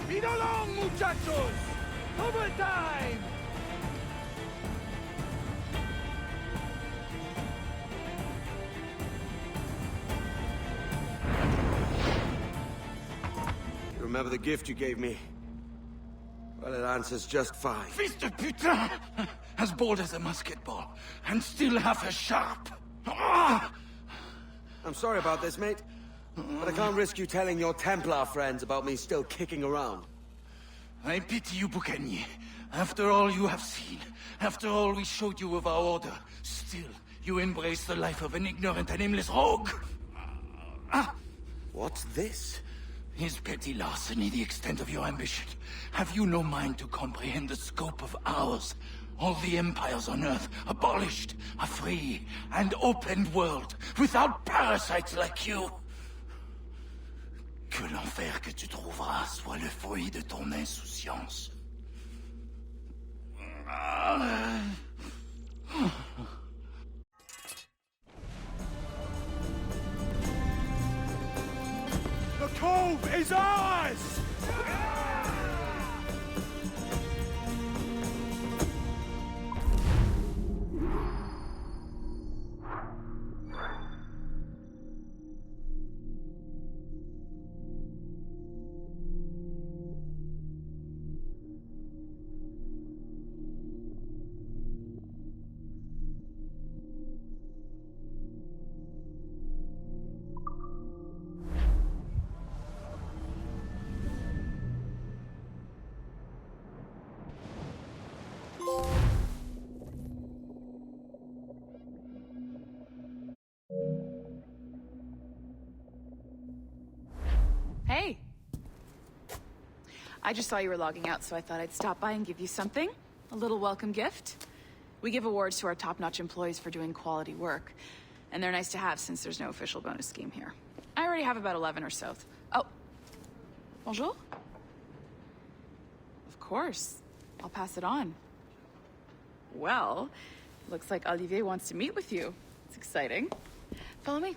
Speed along, muchachos! Overtime! You remember the gift you gave me? Well, it answers just fine. Fils de putain! As bold as a musket ball, and still half as sharp. Ah! I'm sorry about this, mate. But I can't risk you telling your Templar friends about me still kicking around. I pity you, Boucanier. After all you have seen, after all we showed you of our order, still you embrace the life of an ignorant and aimless rogue. What's this? Is petty larceny the extent of your ambition? Have you no mind to comprehend the scope of ours? All the empires on Earth abolished, a free and open world, without parasites like you. Que l'enfer que tu trouveras soit le fruit de ton insouciance. The cove is ours! Hey! I just saw you were logging out, so I thought I'd stop by and give you something. A little welcome gift. We give awards to our top-notch employees for doing quality work. And they're nice to have since there's no official bonus scheme here. I already have about 11 or so. Oh. Bonjour? Of course. I'll pass it on. Well, looks like Olivier wants to meet with you. It's exciting. Follow me.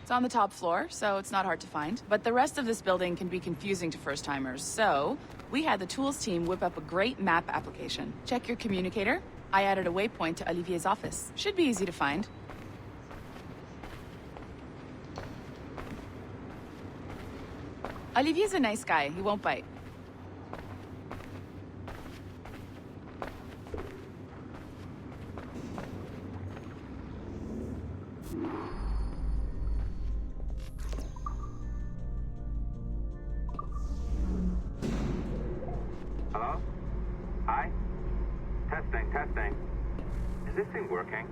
It's on the top floor, so it's not hard to find. But the rest of this building can be confusing to first-timers, so we had the tools team whip up a great map application. Check your communicator. I added a waypoint to Olivier's office. Should be easy to find. Olivier's a nice guy. He won't bite. Hello? Hi? Testing. Is this thing working?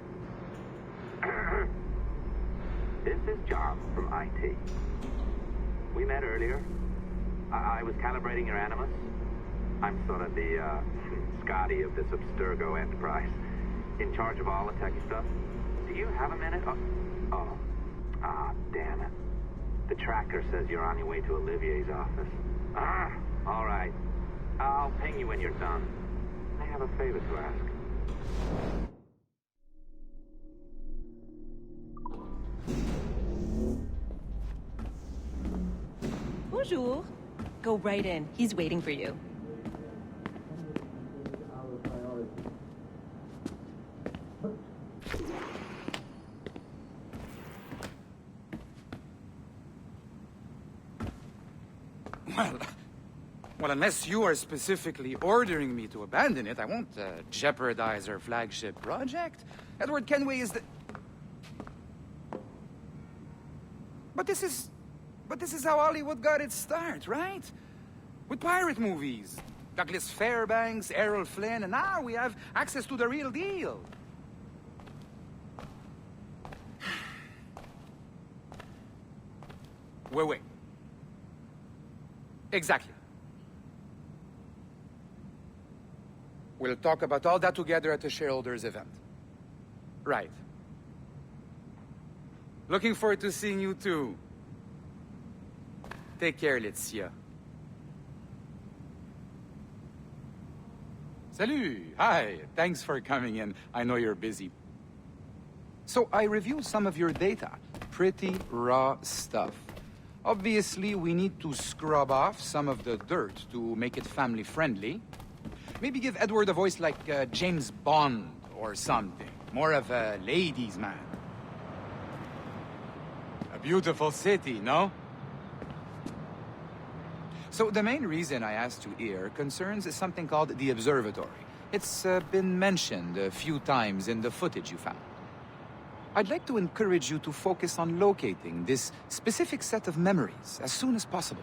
This is John from IT. We met earlier. I was calibrating your Animus. I'm sort of the Scotty of this Abstergo enterprise. in charge of all the techie stuff. Do you have a minute? Damn it. The tracker says you're on your way to Olivier's office. All right. I'll ping you when you're done. I have a favor to ask. Bonjour. Go right in. He's waiting for you. Well, unless you are specifically ordering me to abandon it, I won't jeopardize our flagship project. Edward Kenway is the... But this is how Hollywood got its start, right? With pirate movies. Douglas Fairbanks, Errol Flynn, and now we have access to the real deal. Wait. Exactly. We'll talk about all that together at the shareholders event. Right. Looking forward to seeing you too. Take care, Laetitia. Salut! Hi, thanks for coming in. I know you're busy. So I reviewed some of your data. Pretty raw stuff. Obviously, we need to scrub off some of the dirt to make it family-friendly. Maybe give Edward a voice like James Bond or something. More of a ladies' man. A beautiful city, no? So the main reason I asked you here concerns something called the Observatory. It's been mentioned a few times in the footage you found. I'd like to encourage you to focus on locating this specific set of memories as soon as possible.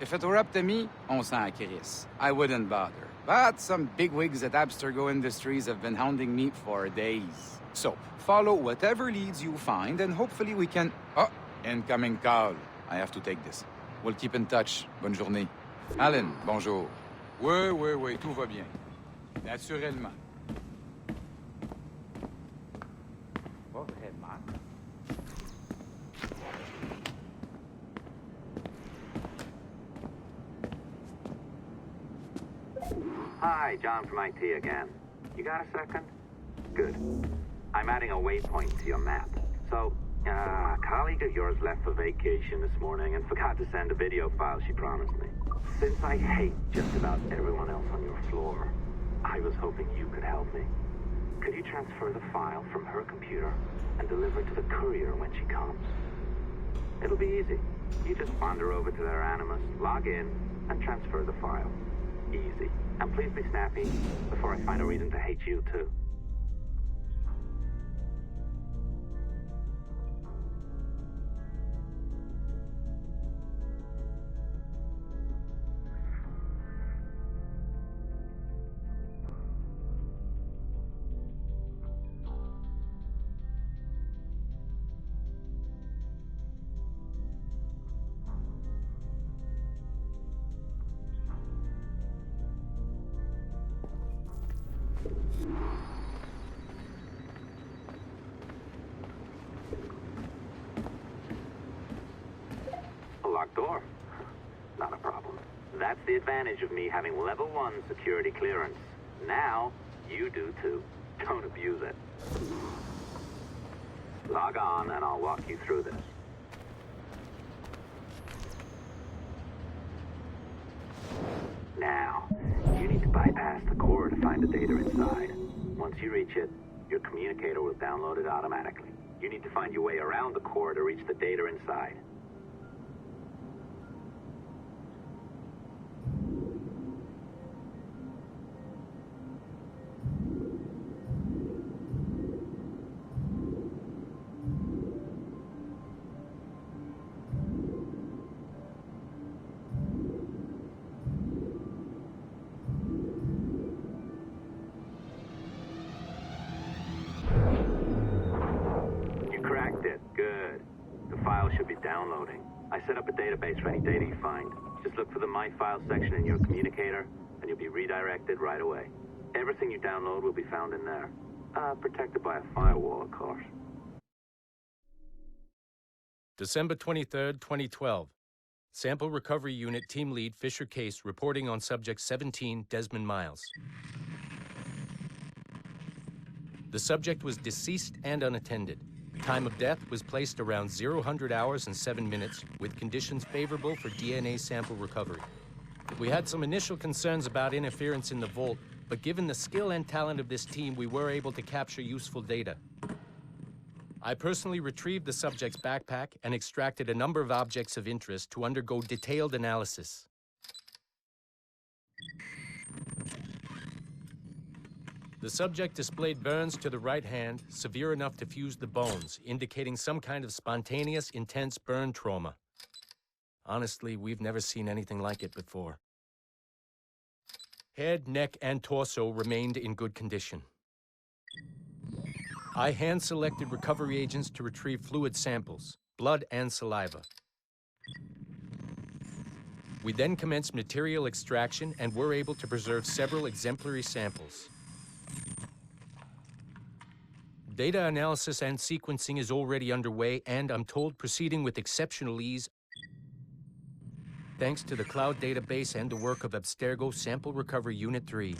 If it were up to me, on s'en crisse. I wouldn't bother. But some bigwigs at Abstergo Industries have been hounding me for days. So, follow whatever leads you find, and hopefully we can... Oh, incoming call. I have to take this. We'll keep in touch. Bonne journée. Alan, bonjour. Oui, tout va bien. Naturellement. Pas vraiment. Hi, John from IT again. You got a second? Good. I'm adding a waypoint to your map. So, a colleague of yours left for vacation this morning and forgot to send a video file she promised me. Since I hate just about everyone else on your floor, I was hoping you could help me. Could you transfer the file from her computer and deliver it to the courier when she comes? It'll be easy. You just wander over to their Animus, log in, and transfer the file. Easy. And please be snappy before I find a reason to hate you too. Locked door. Not a problem. That's the advantage of me having level 1 security clearance. Now, you do too. Don't abuse it. Log on and I'll walk you through this. Now, you need to bypass the core to find the data inside. Once you reach it, your communicator will download it automatically. You need to find your way around the core to reach the data inside. Should be downloading. I set up a database for any data you find. Just look for the My Files section in your communicator, and you'll be redirected right away. Everything you download will be found in there. Protected by a firewall, of course. December 23rd, 2012. Sample Recovery Unit Team Lead Fisher Case reporting on Subject 17, Desmond Miles. The subject was deceased and unattended. Time of death was placed around 00 hours and 7 minutes, with conditions favorable for DNA sample recovery. We had some initial concerns about interference in the vault, but given the skill and talent of this team, we were able to capture useful data. I personally retrieved the subject's backpack and extracted a number of objects of interest to undergo detailed analysis. The subject displayed burns to the right hand, severe enough to fuse the bones, indicating some kind of spontaneous, intense burn trauma. Honestly, we've never seen anything like it before. Head, neck, and torso remained in good condition. I hand-selected recovery agents to retrieve fluid samples, blood and saliva. We then commenced material extraction and were able to preserve several exemplary samples. Data analysis and sequencing is already underway, and I'm told proceeding with exceptional ease. Thanks to the cloud database and the work of Abstergo Sample Recovery Unit 3,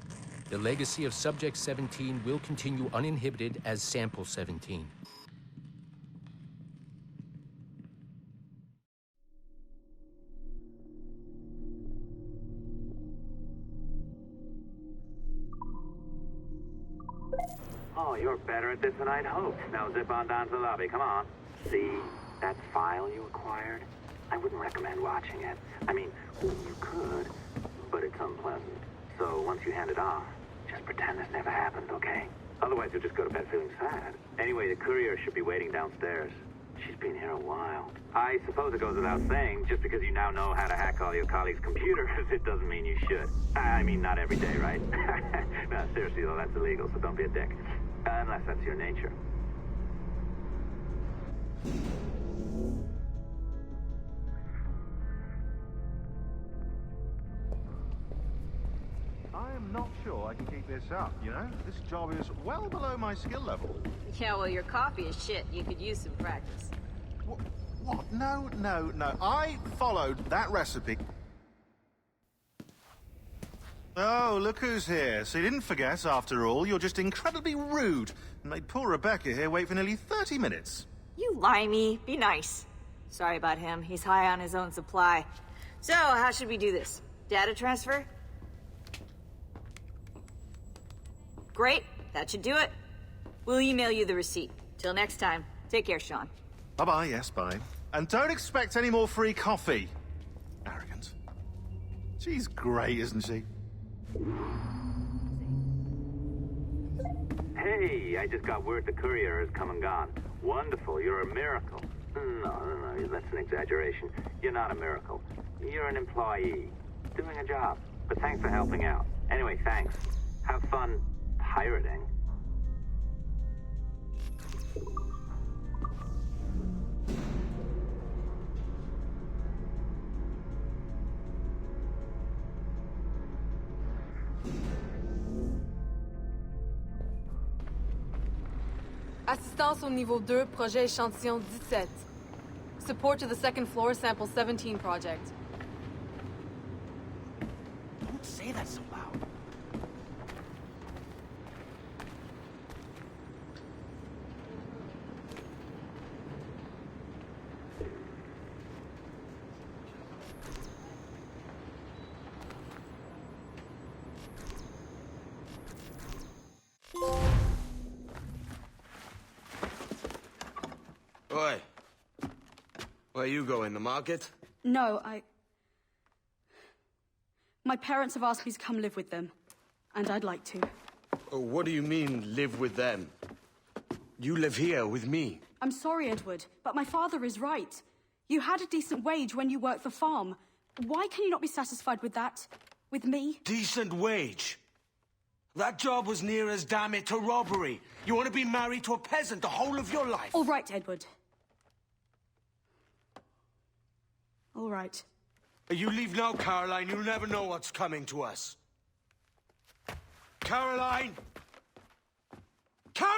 the legacy of Subject 17 will continue uninhibited as Sample 17. Oh, you're better at this than I'd hoped. Now zip on down to the lobby, come on. See that file you acquired? I wouldn't recommend watching it. I mean, you could, but it's unpleasant. So once you hand it off, just pretend this never happened, okay? Otherwise you'll just go to bed feeling sad. Anyway, the courier should be waiting downstairs. She's been here a while. I suppose it goes without saying, just because you now know how to hack all your colleagues' computers, it doesn't mean you should. I mean, not every day, right? No, seriously though, that's illegal, so don't be a dick. Unless that's your nature. I am not sure I can keep this up, you know? This job is well below my skill level. Yeah, well, your coffee is shit. You could use some practice. What? No. I followed that recipe. Oh, look who's here. So you didn't forget, after all. You're just incredibly rude and made poor Rebecca here wait for nearly 30 minutes. You limey. Be nice. Sorry about him. He's high on his own supply. So, how should we do this? Data transfer? Great. That should do it. We'll email you the receipt. Till next time. Take care, Sean. Bye-bye, yes, bye. And don't expect any more free coffee. Arrogant. She's great, isn't she? Hey, I just got word the courier has come and gone. Wonderful, you're a miracle. No, that's an exaggeration. You're not a miracle. You're an employee, doing a job. But thanks for helping out. Anyway, thanks. Have fun pirating. Assistance au niveau 2, projet échantillon 17. Support to the second floor, sample 17 project. Don't say that so loud. Oi. Where you going, the market? No, my parents have asked me to come live with them, and I'd like to. Oh, what do you mean, live with them? You live here with me. I'm sorry, Edward, but my father is right. You had a decent wage when you worked the farm. Why can you not be satisfied with that? With me? Decent wage? That job was near as, damn it, to robbery. You want to be married to a peasant the whole of your life? All right, Edward. All right. You leave now, Caroline. You'll never know what's coming to us. Caroline! Caroline!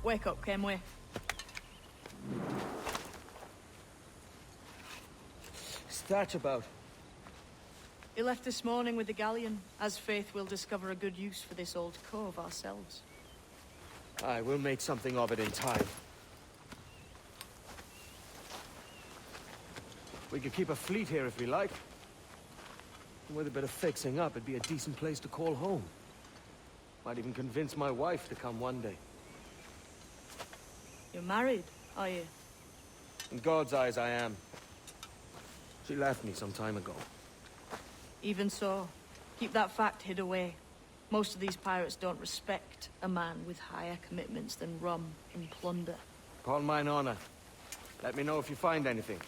Wake up, Kenway. What's that about? He left this morning with the galleon. As faith, we'll discover a good use for this old cove ourselves. Aye, we'll make something of it in time. We could keep a fleet here if we like. And with a bit of fixing up, it'd be a decent place to call home. Might even convince my wife to come one day. You're married, are you? In God's eyes, I am. She left me some time ago. Even so, keep that fact hid away. Most of these pirates don't respect a man with higher commitments than rum and plunder. Upon mine honor. Let me know if you find anything.